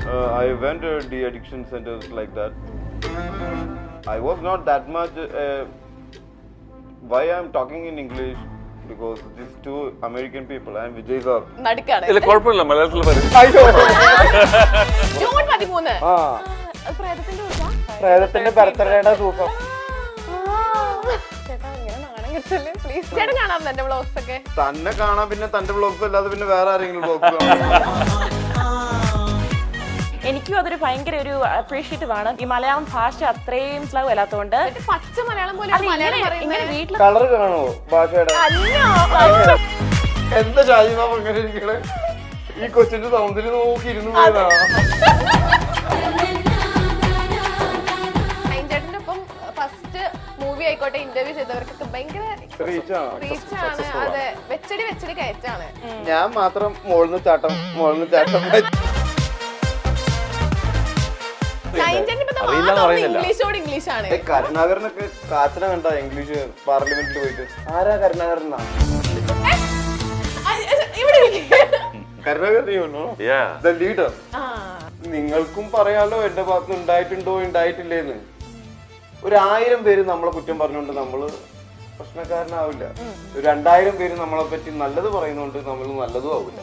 I went to de-addiction centers like that. I was not that much. Why I'm talking in English? Because these two American people, I am Vijay sir. നടുക്കാണ്. ഇല്ല കുഴപ്പമില്ല മലയാളത്തിൽ പറയും. June 13. ആ പ്രേതത്തിന്റെ ദിവസം. പ്രേതത്തിന്റെ ബർത്ത്ഡേയുടെ ദിവസം. ചേട്ടാ ഇങ്ങനെ നാണം കിട്ടല്ലേ പ്ലീസ്. ചേട്ടൻ കാണാറുണ്ട് എന്റെ വ്ളോഗ്സ് ഒക്കെ? തന്നെ കാണാൻ പിന്നെ തന്റെ വ്ളോഗ്സ് അല്ലാതെ പിന്നെ വേറെ ആരെങ്കിലും വ്ളോഗ്സ് എനിക്കും അതൊരു ഭയങ്കര ഒരു അപ്രീഷിയേറ്റീവ് ആണ്. ഈ മലയാളം ഭാഷ അത്രയും സ്ലോ അല്ലാത്തതുകൊണ്ട് പച്ച മലയാളം പോലെ മലയാളം ഇങ്ങനെ പറയുന്നത്. വീട്ടിൽ കളർ കാണോ ഭാഷയുടെ? എന്താ ഷാജിബാബ് അങ്ങനെ ഇരിക്കണേ? ഈ കൊച്ചിന്റെ സൗന്ദര്യം നോക്കി ഇരുന്നു പോയതാ. ചേട്ടന്റെ ഒപ്പം ഫസ്റ്റ് മൂവി ആയിക്കോട്ടെ ഇന്റർവ്യൂ ചെയ്തവർക്കൊക്കെ ഭയങ്കര റീച്ചാണ്. അതെ, വെച്ചടി കയറ്റാണ്. ഞാൻ മാത്രം മോളിന്ന് ചാട്ടം. ഇംഗ്ലീഷാണ്. കരുണാകരനൊക്കെ കാച്ചന കണ്ട ഇംഗ്ലീഷ് പാർലമെന്റിൽ പോയിട്ട്. ആരാ കരുണാകരനാ? കരുണാകരനോ ലീഡർ. നിങ്ങൾക്കും പറയാലോ എന്റെ ഭാഗത്ത് ഉണ്ടായിട്ടുണ്ടോ ഉണ്ടായിട്ടില്ലേന്ന്. 1000 പേര് നമ്മളെ കുറ്റം പറഞ്ഞുകൊണ്ട് നമ്മള് പ്രശ്നക്കാരനാവില്ല. 2000 പേര് നമ്മളെ പറ്റി നല്ലത് പറയുന്നോണ്ട് നമ്മൾ നല്ലതും ആവില്ല.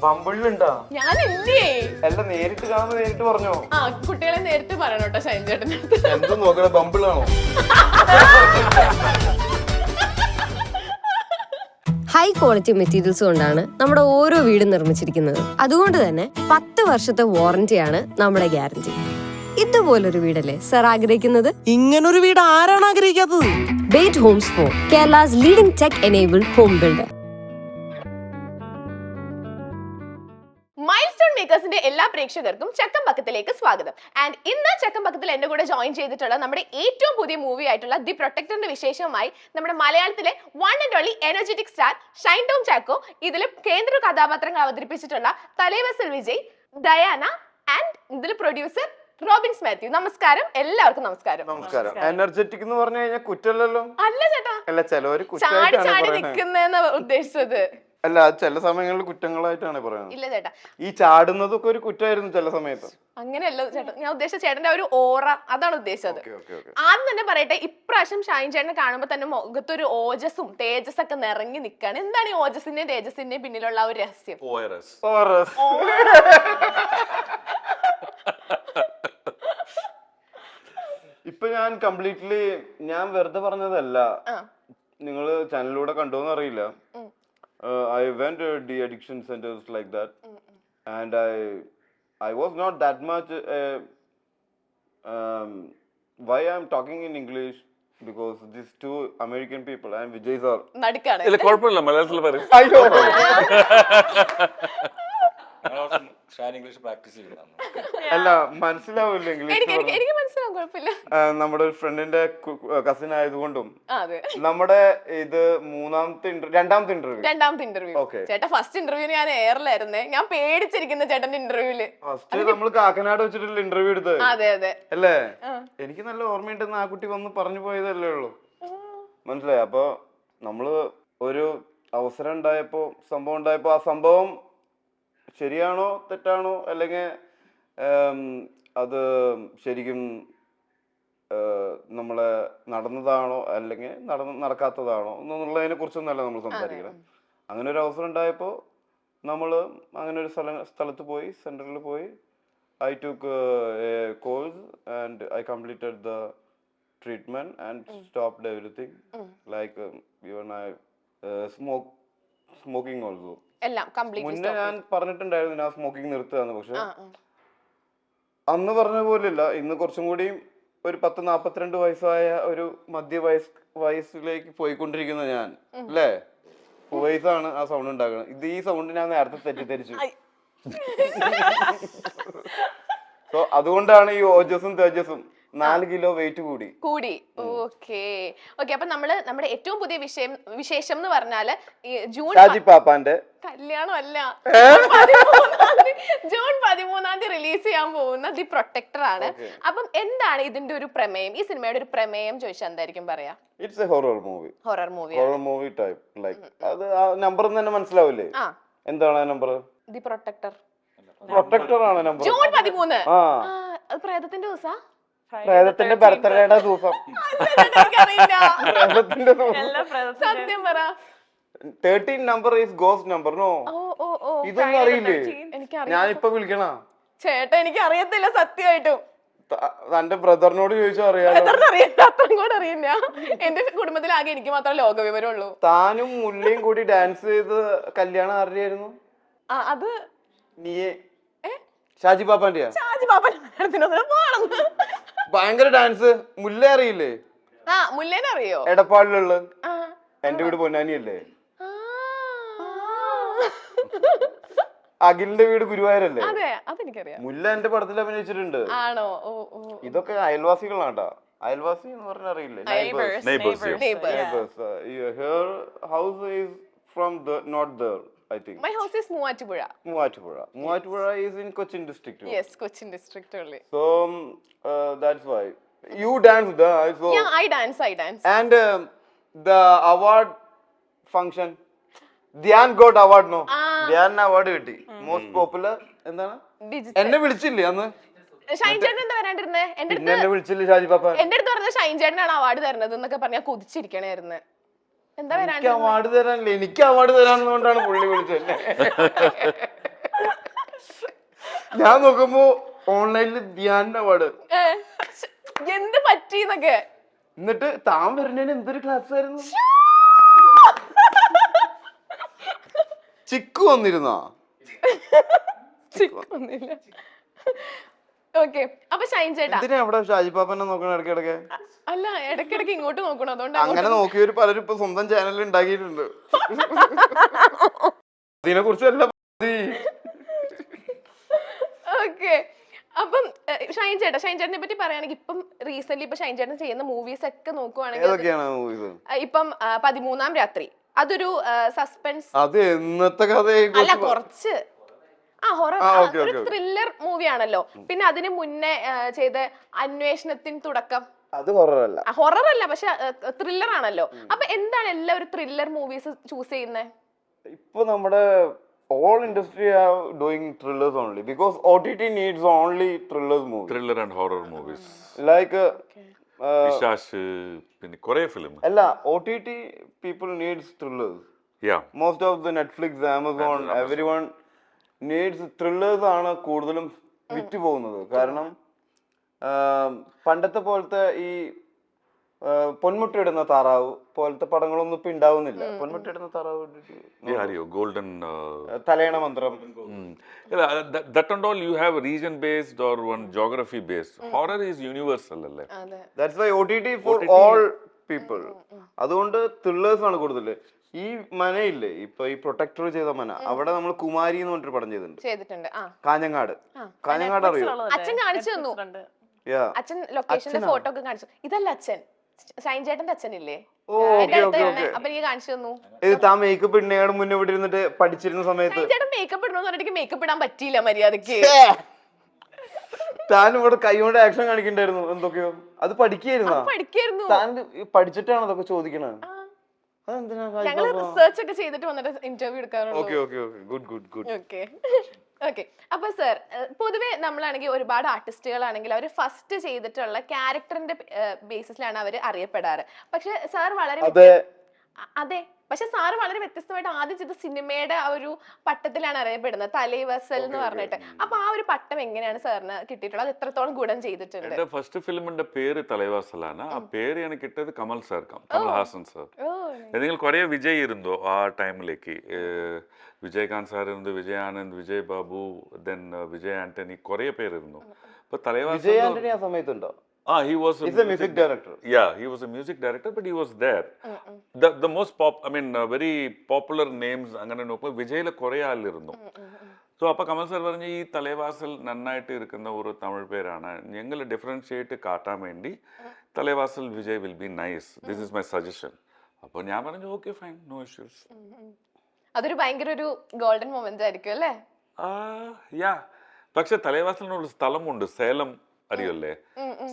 ബമ്പിളിലുണ്ടാ? ഞാനില്ലേ. എല്ലാം നേരിട്ട് കാണുമ്പോ നേരിട്ട് പറഞ്ഞോ. ആ കുട്ടികളെ നേരിട്ട് പറയണം കേട്ടോ ഷൈൻ ചേട്ടൻ. എന്ത് നോക്കണ ബമ്പിളാണോ? ഹൈ ക്വാളിറ്റി മെറ്റീരിയൽസ് കൊണ്ടാണ് നമ്മുടെ ഓരോ വീടും നിർമ്മിച്ചിരിക്കുന്നത്. അതുകൊണ്ട് തന്നെ 10 വർഷത്തെ വാറന്റിയാണ് നമ്മുടെ ഗ്യാരണ്ടി. ഇതുപോലൊരു വീടല്ലേ സർ ആഗ്രഹിക്കുന്നത്? ഇങ്ങനൊരു വീട് ആരാണ് ആഗ്രഹിക്കാത്തത്? Bate Homes for Kerala's leading tech enabled home builder. Milestone മേക്കേഴ്സിന്റെ എല്ലാ പ്രേക്ഷകർക്കും ചക്കം പക്കത്തിലേക്ക് സ്വാഗതം. ആൻഡ് ഇന്ന് ചക്കം പക്കത്തിൽ എന്റെ കൂടെ ജോയിൻ ചെയ്തിട്ടുള്ള നമ്മുടെ ഏറ്റവും പുതിയ മൂവി ആയിട്ടുള്ള ദി പ്രൊട്ടക്ടറിന്റെ വിശേഷമായി നമ്മുടെ മലയാളത്തിലെ one and only energetic star Shine Tom Chacko, ഇതിൽ കേന്ദ്ര കഥാപാത്രങ്ങൾ അവതരിപ്പിച്ചിട്ടുള്ള തലേവസൽ വിജയ്, ഡയാന ആൻഡ് ഇതിൽ പ്രൊഡ്യൂസർ റോബിൻസ് മാത്യു. നമസ്കാരം, എല്ലാവർക്കും നമസ്കാരം. നമസ്കാരം. എനർജറ്റിക് എന്ന് പറഞ്ഞു കഴിഞ്ഞാൽ കുറ്റല്ലല്ലോ. അല്ല ചേട്ടാ, അല്ല ചിലവര് ചാടി നിൽക്കുന്ന ഉദ്ദേശിച്ചത്. അല്ല, ചില സമയങ്ങളിൽ കുറ്റങ്ങളായിട്ടാണ് പറയുന്നത്. ഇല്ല ചേട്ടാ, ഈ ചാടുന്നതൊക്കെ ഒരു കുറ്റമായിരുന്നു ചില സമയത്ത്. അങ്ങനെയല്ല ചേട്ടാ, ഞാൻ ഉദ്ദേശിച്ച ചേട്ടന്റെ ഒരു ഓറ അതാണ് ഉദ്ദേശിച്ചത്. ആദ്യം തന്നെ പറയട്ടെ, ഇപ്രാവശ്യം ഷൈൻ ചേട്ടനെ കാണുമ്പോ തന്നെ മുഖത്തൊരു ഓജസ്സും തേജസ്സൊക്കെ നിറങ്ങി നിൽക്കാണ്. എന്താണ് ഈ ഓജസ്സിന്റെയും തേജസ്സിന്റെയും പിന്നിലുള്ള ഒരു രഹസ്യം? ഇപ്പൊ ഞാൻ കംപ്ലീറ്റ്ലി ഞാൻ വെറുതെ പറഞ്ഞതല്ല. നിങ്ങള് ചാനലിലൂടെ കണ്ടോന്ന് അറിയില്ല. I went to de-addiction centers like that, and I was not that much. Why I'm talking in English? Because these two American people, I am Vijay sir. നടുക്കാണ്. ഇല്ല കുഴപ്പമില്ല മലയാളത്തിൽ പറയും. അല്ല, മനസ്സിലാവില്ല ഇംഗ്ലീഷ്. എനിക്ക് മനസ്സിലാവും, കുഴപ്പമില്ല. നമ്മുടെ ഒരു ഫ്രണ്ടിന്റെ കസിൻ ആയതുകൊണ്ടും നമ്മുടെ ഇത് രണ്ടാമത്തെ ഇന്റർവ്യൂ. ചേട്ടാ ഫസ്റ്റ് ഇന്റർവ്യൂ ഞാൻ എയറിലായിരുന്നേ. ഞാൻ പേടിച്ചിരിക്കുന്ന ചേട്ടന്റെ ഇന്റർവ്യൂല്. ഫസ്റ്റ് നമ്മൾ കാക്കനാട് വെച്ചിട്ടുള്ള ഇന്റർവ്യൂ എടുത്തത്. അതെ അതെ അല്ലേ? എനിക്ക് നല്ല ഓർമ്മയുണ്ടെന്ന് ആ കുട്ടി വന്ന് പറഞ്ഞു പോയതല്ലേ ഉള്ളൂ. മനസ്സിലായി? അപ്പൊ നമ്മള് ഒരു അവസരം ഉണ്ടായപ്പോ, സംഭവം ഉണ്ടായപ്പോ, ആ സംഭവം ശരിയാണോ തെറ്റാണോ, അല്ലെങ്കിൽ അത് ശരിക്കും നമ്മളെ നടന്നതാണോ അല്ലെങ്കിൽ നടക്കാത്തതാണോ എന്നുള്ളതിനെ കുറിച്ചൊന്നുമല്ല നമ്മൾ സംസാരിക്കണം. അങ്ങനെ ഒരു അവസരം ഉണ്ടായപ്പോൾ നമ്മൾ അങ്ങനെ ഒരു സ്ഥലത്ത് പോയി, സെന്ററിൽ പോയി. I took a course and I completed the treatment and stopped everything. Like even I smoking also. എല്ലാം കംപ്ലീറ്റ്ലി. മുന്നേ ഞാൻ പറഞ്ഞിട്ടുണ്ടായിരുന്നു ഞാൻ സ്മോക്കിംഗ് നിർത്തുകയെന്ന്. പക്ഷെ അന്ന് പറഞ്ഞ പോലെയല്ല. ഇന്ന് കുറച്ചും കൂടി ഒരു 10-42 വയസ്സായ ഒരു വയസ്സിലേക്ക് പോയിക്കൊണ്ടിരിക്കുന്ന ഞാൻ, അല്ലേ? വയസ്സാണ് ആ സൗണ്ട് ഉണ്ടാക്കുന്നത്. ഇത് ഈ സൗണ്ട് ഞാൻ നേരത്തെ തെറ്റിദ്ധരിച്ചു. സോ അതുകൊണ്ടാണ് ഈ ഓജസ്സും തേജസ്സും 4 കിലോ വെയിറ്റ് കൂടി. ഓക്കെ. അപ്പൊ നമ്മുടെ ഏറ്റവും പുതിയ വിശേഷം എന്ന് പറഞ്ഞാല് ജൂൺ പാപ്പാന്റെ കല്യാണം അല്ല, ജൂൺ 13 റിലീസ് ചെയ്യാൻ പോകുന്ന ദി പ്രൊട്ടക്ടർ ആണ്. അപ്പം എന്താണ് ഇതിന്റെ ഒരു പ്രമേയം, ഈ സിനിമയുടെ ഒരു പ്രമേയം ചോദിച്ചാൽ എന്തായിരിക്കും പറയാ? It's a horror movie type. Like അത് ആ നമ്പർ തന്നെ മനസ്സിലാവില്ലേ? എന്താണ് ആ നമ്പർ? The protector. പ്രൊട്ടക്ടർ ആണ് നമ്പർ. ജൂൺ 13. ആ അത് പ്രേതത്തിന്റെ ദിവസാ? പ്രേതത്തിന്റെ ബർത്ത്ഡേയുടെ ദിവസം. എനിക്കറിയില്ല. പ്രേതത്തിന്റെ ദിവസം. എല്ലാ പ്രേതത്തിന്റെ സത്യം പറ. 13 number is ghost number. No, oh ഇതൊന്നും അറിയില്ലേ? എനിക്കറിയാം ഞാനിപ്പോ വിളിക്കണ ചേട്ടാ, എനിക്ക് അറിയത്തില്ല സത്യമായിട്ടും. തന്റെ ബ്രദറിനോട് ചോദിച്ചാൽ അറിയാലോ. അറിയില്ല, അത്രയും കൂടെ അറിയില്ല. എന്റെ കുടുംബത്തിൽ ആകെ എനിക്ക് മാത്രം ലോകവിവരമുള്ളൂ. താനും മുല്ലയും കൂടി ഡാൻസ് ചെയ്ത് കല്യാണം ആരുടെയായിരുന്നു? അത് നീയെ ഷാജി പാപ്പാന്റെയാ? ഷാജി പാപ്പന്റെ പോണെന്ന്. ഭയങ്കര ഡാൻസ്. മുല്ല അറിയില്ലേ? മുല്ലേനെ അറിയോ? എടപ്പാളിലുള്ള. ആ. എന്റെ വീട് പൊന്നാനിയല്ലേ? ആ. അഖിലിന്റെ വീട് ഗുരുവായൂരല്ലേ? അതെ, അതെനിക്കറിയാം. മുല്ല എന്റെ പടത്തിൽ അഭിനയിച്ചിട്ടുണ്ട്. ആണോ? ഓ. ഇതൊക്കെ അയൽവാസികളാട്ടാ. അയൽവാസി എന്ന് പറഞ്ഞാൽ അറിയില്ലേ? Neighbors. Neighbors, yes. Neighbors. Neighbors. Her house is from not there, I think. My house is Muvattupuzha. Muatupura is in Cochin district. Yes, Cochin district only. So that's why you danced. So Yeah, I dance. and the award function, Dhyan got award. No, Dhyan award കിട്ടി. Most popular എന്താണ്? Digital. എന്നെ വിളിച്ചില്ലേ അന്ന്? ഷൈൻ ചേട്ടൻ എന്താ വരാണ്ടിരുന്നേ? എന്റെ പിന്നെ എന്നെ വിളിച്ചില്ലേ ഷാജി പാപ്പ? എന്റെ അടുത്ത് പറഞ്ഞ ഷൈൻ ചേട്ടനാണ് അവാർഡ് തരുന്നത് എന്നൊക്കെ പറഞ്ഞാൽ കൊതിച്ചിരിക്കണായിരുന്നു. എന്താ എനിക്ക് വരാണ്ട്? അവാർഡ് തരാനില്ല. എനിക്ക് അവാർഡ് തരാന്നുകൊണ്ടാണ് പുള്ളി വിളിച്ചത്. ഞാൻ നോക്കുമ്പോ ഓൺലൈനിൽ ധ്യാൻ അവാർഡ്. എന്ത് പറ്റിന്നൊക്കെ. എന്നിട്ട് താൻ വരുന്നതിന് എന്തൊരു ക്ലാസ് ആയിരുന്നു. ചിക്കു വന്നിരുന്നോ? ഓക്കെ, അപ്പൊ ഷൈൻ ചേട്ടാ എന്തിനാ അവിടെ ഷാജി പാപ്പനെ നോക്കണം ഇടയ്ക്കിടയ്ക്ക്? അല്ല, ഇടയ്ക്കിടയ്ക്ക് ഇങ്ങോട്ട് നോക്കണം, അതുകൊണ്ട് അങ്ങനെ നോക്കിയവര് പലരും ഇപ്പൊ സ്വന്തം ചാനൽ ഉണ്ടാക്കിയിട്ടുണ്ട്. ഇതിനെ കുറിച്ച് അല്ല. ഓക്കെ. അപ്പം ഷൈൻ ചേട്ടനെ പറ്റി പറയുകയാണെങ്കിൽ ഇപ്പം റീസെന്റ് ഇപ്പൊ ഷൈൻ ചേട്ടൻ ചെയ്യുന്ന മൂവീസ് ഒക്കെ നോക്കുവാണെങ്കിൽ ഏതൊക്കെയാണ് മൂവീസ്? ഇപ്പം 13-ാം രാത്രി, അതൊരു സസ്പെൻസ്. അത് എന്നത്തെ കഥയെ അല്ല, കുറച്ച് ഹൊറർ okay. ത്രില്ലർ മൂവി ആണല്ലോ. പിന്നെ അതിന് മുന്നേ ചെയ്ത അന്വേഷണത്തിൻ തുടക്കം, അത് ഹൊററല്ല. ഹൊറർ അല്ല, പക്ഷെ ത്രില്ലർ ആണല്ലോ. അപ്പൊ എന്താണ് എല്ലാവരും ത്രില്ലർ മൂവീസ് ചൂസ് ചെയ്യുന്നത്? ഇപ്പൊ നമ്മുടെ all industry are doing thrillers only because OTT needs only thrillers movies. Thriller and horror movies. Like പിശാശ്, പിന്നെ കുറേ ഫിലിം. അല്ല, OTT people needs thrillers. Yeah. Most of the Netflix, Amazon, everyone needs thrillers ആണ് കൂടുതലും വിറ്റ് പോകുന്നത്. കാരണം പണ്ടത്തെ പോലത്തെ ഈ പൊന്മുട്ടയിടുന്ന താറാവ് പോലത്തെ പടങ്ങളൊന്നും ഇപ്പൊ ഉണ്ടാവുന്നില്ല. പൊന്മുട്ടയിടുന്ന താറാവ്, ഗോൾഡൻ തലയണ മന്ത്രം. That and all you have region based or one geography based. Horror is universal അല്ലേ? That's why OTT for all people. അതുകൊണ്ട് ത്രില്ലേഴ്സ് ആണ് കൂടുതൽ. ഈ മനയില്ലേ, ഇപ്പൊ ഈ പ്രൊട്ടക്ടർ ചെയ്ത മന, അവിടെ നമ്മൾ കുമാരി എന്ന് പറഞ്ഞിട്ട് പടം ചെയ്തിട്ടുണ്ട്. കാഞ്ഞങ്ങാട് അറിയോ? അച്ഛൻ കാണിച്ചു തന്നു. അച്ഛൻ ലൊക്കേഷന്റെ ഫോട്ടോ ഒക്കെ കാണിച്ചു. ഇതല്ല അച്ഛൻ, ഷൈൻ ചേട്ടന്റെ അച്ഛനില്ലേ? അപ്പൊ എനിക്ക് കാണിച്ചു തന്നു. ഇത് താൻ മേക്കപ്പ് ഇടുന്നതിന് മുന്നേ ഇവിടെ ഇരുന്നിട്ട് പഠിച്ചിരുന്ന സമയത്ത് ചേട്ടൻ മേക്കപ്പ് ഇടണമെന്ന് പറഞ്ഞിട്ട് മേക്കപ്പ് ഇടാൻ പറ്റിയില്ല മര്യാദക്ക്. താൻ ഇവിടെ കൈകൊണ്ട് ആക്ഷൻ കാണിക്കണ്ടായിരുന്നു എന്തൊക്കെയോ. അത് പഠിക്കായിരുന്നു. താൻ പഠിച്ചിട്ടാണ് അതൊക്കെ ചോദിക്കണത്. ഞങ്ങള് റിസർച്ച് ഒക്കെ ചെയ്തിട്ട് വന്നിട്ട് ഇന്റർവ്യൂ എടുക്കാറുണ്ട്. ഓക്കെ. അപ്പൊ സർ, പൊതുവെ നമ്മളാണെങ്കിൽ ഒരുപാട് ആർട്ടിസ്റ്റുകളാണെങ്കിൽ അവർ ഫസ്റ്റ് ചെയ്തിട്ടുള്ള ക്യാരക്ടറിന്റെ ബേസിസിലാണ് അവർ അറിയപ്പെടാറ്. പക്ഷെ സാർ വളരെ വ്യത്യസ്തമായിട്ട് ആദ്യം ചെയ്ത സിനിമയുടെ ആ ഒരു പട്ടത്തിലാണ് അറിയപ്പെടുന്നത്, തലൈവസൽ എന്ന് പറഞ്ഞിട്ട്. അപ്പൊ ആ ഒരു പട്ടം എങ്ങനെയാണ് സാറിന് കിട്ടിയിട്ടുള്ളത്? അത് എത്രത്തോളം ഗുണം ചെയ്തിട്ടുണ്ട്? എന്റെ ഫസ്റ്റ് ഫിലിമിന്റെ പേര് തലൈവാസലാണ്. ആ പേര് എനിക്ക് കിട്ടിയത് കമൽ സാർ, കമൽഹാസൻ സാർ. നിങ്ങൾ കുറെ വിജയ് ഇരുന്നു ആ ടൈമിലേക്ക്. വിജയകാന്ത് സാർ ഇരുന്നു, വിജയ് ആനന്ദ്, വിജയ് ബാബു, ദെൻ വിജയ് ആന്റണി, കുറെ പേരിരുന്നു. അപ്പൊ Thalaivasal he was a music director. Yeah, he was a music director, but he was there. The most very popular names അങ്ങനെ നോക്കുമ്പോൾ വിജയിലെ കുറെ ആളിരുന്നു. സോ അപ്പൊ കമൽ സാർ പറഞ്ഞു, ഈ തലൈവാസൽ നന്നായിട്ട് ഇരിക്കുന്ന ഒരു തമിഴ് പേരാണ്, ഞങ്ങൾ ഡിഫറൻഷിയേറ്റ് കാട്ടാൻ വേണ്ടി Thalaivasal Vijay will be nice, this is my suggestion. അപ്പോൾ ഞാൻ പറഞ്ഞു ഓക്കെ ഫൈൻ, നോ ഇഷ്യൂസ്. അതൊരു ഭയങ്കര ഒരു ഗോൾഡൻ മൊമെന്റ് ആയിരിക്കും അല്ലേ? പക്ഷെ തലൈവാസലിനൊരു സ്ഥലമുണ്ട്, സേലം അറിയല്ലേ?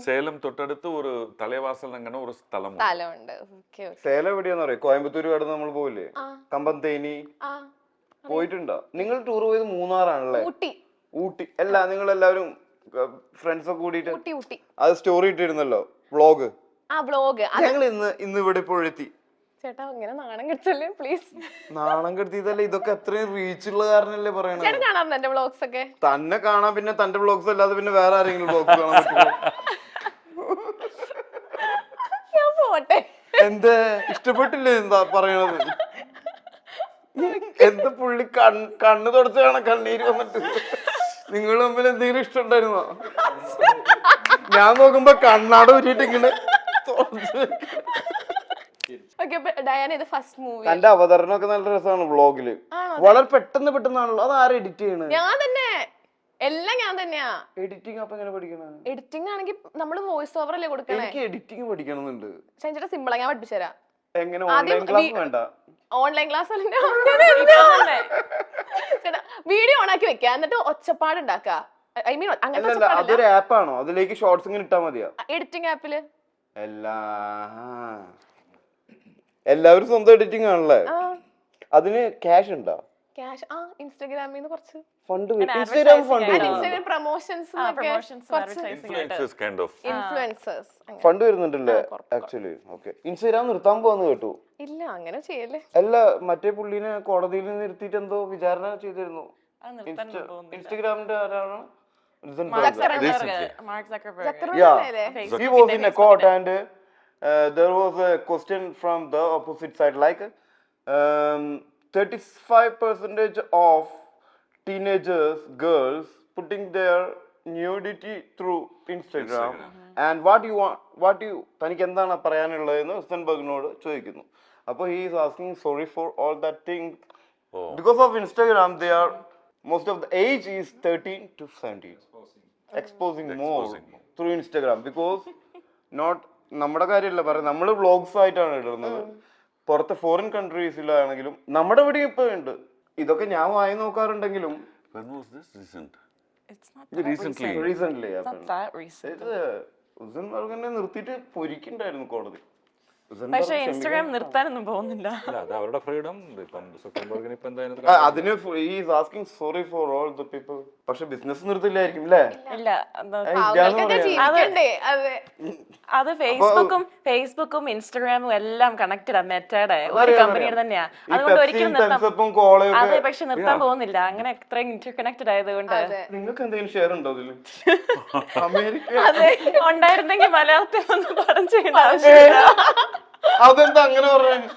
സേലം തൊട്ടടുത്ത് ഒരു തലൈവാസൽ അങ്ങനെ ഒരു സ്ഥലമുണ്ട്. സേലം എവിടെയാന്ന് അറിയോ? കോയമ്പത്തൂർ കടന്ന് നമ്മൾ പോയില്ലേ, കമ്പന്തേനി പോയിട്ടുണ്ടോ? നിങ്ങൾ ടൂർ പോയത് മൂന്നാറാണല്ലേ? ഊട്ടി അല്ല നിങ്ങൾ എല്ലാവരും ഫ്രണ്ട്സ് ഒക്കെ കൂടിയിട്ട് ഊട്ടി അത് സ്റ്റോറി ഇട്ടിരുന്നല്ലോ വ്ളോഗ്. ആ വ്ലോഗ്. ഞങ്ങൾ ഇന്ന് ഇവിടെ ഇപ്പോഴെത്തി. ചേട്ടാ ഇങ്ങനെ നാണം കെടുത്തല്ലേ പ്ലീസ്. നാണം കെടുത്തിയതല്ലേ, ഇതൊക്കെ അത്രയും റീച്ച് ഉള്ള കാരണല്ലേ പറയണത്. ചേട്ടൻ കാണാറുണ്ട് എന്റെ വ്ലോഗ്സ് ഒക്കെ? തന്നെ കാണാൻ പിന്നെ തന്റെ വ്ളോഗ്സ് അല്ലാതെ പിന്നെ വേറെ ആരെങ്കിലും വ്ളോഗ്സ് കാണാൻ പറ്റുമോ? ഞാൻ പോട്ടെ. എന്താ ഇഷ്ടപ്പെട്ടില്ലേ എന്താ പറയണത്? എന്താ പുള്ളി കണ്ണ് തുടച്ചാണ് കണ്ണീര് വന്നിട്ട്. നിങ്ങൾ തമ്മിൽ എന്തെങ്കിലും ഇഷ്ടം ഉണ്ടായിരുന്നോ? ഞാൻ നോക്കുമ്പോ കണ്ണാട് ഊരിയിട്ട് ഇങ്ങനെ ഡയാന ഇത് ഫസ്റ്റ് മൂവി. തന്റെ അവതരണമൊക്കെ നല്ല രസമാണ് വ്ളോഗില്. വളരെ പെട്ടെന്നാണല്ലോ. അത് ആരും എഡിറ്റ് ചെയ്യണത്? ഞാൻ തന്നെ, എല്ലാം ഞാൻ തന്നെയാ. എഡിറ്റിംഗ് അപ്പൊ എങ്ങനെ പഠിക്കണം? എഡിറ്റിംഗ് ആണെങ്കിൽ നമ്മള് വോയിസ് ഓവർ അല്ലേ കൊടുക്കണേ. എനിക്ക് എഡിറ്റിംഗ് പഠിക്കണമെന്നുണ്ട്. ചേട്ടാ സിമ്പിളാ, ഞാൻ പഠിപ്പിച്ചുതരാം. എങ്ങനെ? ഓൺലൈൻ ക്ലാസ് വേണ്ട? ഓൺലൈൻ ക്ലാസ് ചേട്ടാ വീഡിയോ ഓൺ ആക്കി വെക്കുക, എന്നിട്ട് ഒച്ചപ്പാട് ഉണ്ടാക്കുക. ഐ മീൻ അല്ലല്ല, അതൊരു ആപ്പാണോ? അതിലേക്ക് ഷോർട്സ് ഇങ്ങനെ ഇട്ടാ മതിയോ? എഡിറ്റിംഗ് ആപ്പില് എല്ലാവരും സ്വന്തം എഡിറ്റിംഗ് ആണല്ലേ? അതിന് ക്യാഷ് ഉണ്ടോ? ക്യാഷ് ഇൻസ്റ്റാഗ്രാമിൽ നിന്ന് കുറച്ച് fund. Instagram fund Instagram promotions influencers fund വരുന്നുണ്ടല്ലേ ആക്ച്വലി? ഓക്കെ. ഇൻസ്റ്റാഗ്രാം നിർത്താൻ പോവാന്ന് കേട്ടു. ഇല്ല അങ്ങനെ ചെയ്യല്ലേ. അല്ല, മറ്റേ പുള്ളിനെ കോടതിയിൽ നിർത്തിയിട്ട് എന്തോ വിചാരണ ചെയ്തിരുന്നു. ഇൻസ്റ്റാഗ്രാമിന്റെ ആരാണ്? He was in a court and there was a question from the opposite side, like 35% of teenagers, girls putting their nudity through Instagram. And what you തനിക്ക് എന്താണ് പറയാനുള്ളതെന്ന് ഹുസൻബർഗിനോട് ചോദിക്കുന്നു. അപ്പോൾ he is asking sorry for all that thing. Because of Instagram, they are most of the age is 13 to 17. Exposing more through Instagram because not നമ്മുടെ കാര്യമല്ല പറയുന്നത്, നമ്മൾ vlogs ആയിട്ടാണ് ഇടുന്നത്. പുറത്തെ ഫോറിൻ കൺട്രീസിലാണെങ്കിലും നമ്മുടെ ഇവിടെ ഇപ്പൊ ഉണ്ട്. ഇതൊക്കെ ഞാൻ വായി നോക്കാറുണ്ടെങ്കിലും റീസെന്റ്ലി നിർത്തിയിട്ട് പൊരിക്കണ്ടായിരുന്നു കോടതി. പക്ഷേ ഇൻസ്റ്റാഗ്രാം നിർത്താനൊന്നും പോകുന്നില്ല. അവരുടെ ഫ്രീഡം. അതിന് asking sorry for all the people. പക്ഷെ ബിസിനസ് നിർത്തില്ലായിരിക്കും അല്ലേ? ഇല്ല, അത് ഫേസ്ബുക്കും ഇൻസ്റ്റാഗ്രാമും എല്ലാം കണക്റ്റഡ് ആണ്, മെറ്റയുടെ ഒരു കമ്പനിയുടെ തന്നെയാ. അതുകൊണ്ട് ഒരിക്കലും അതെ, പക്ഷെ നിർത്താൻ പോകുന്നില്ല. അങ്ങനെ അത്രയും ഇന്റർ കണക്റ്റഡ് ആയതുകൊണ്ട്. നിങ്ങൾക്ക് എന്തെങ്കിലും ഷെയർ ഉണ്ടോ അതില്? ഉണ്ടായിരുന്നെങ്കിൽ മലയാളത്തിൽ ഒന്ന് പടം ചെയ്യേണ്ട ആവശ്യമില്ല. അതെന്താ അങ്ങനെ പറഞ്ഞു?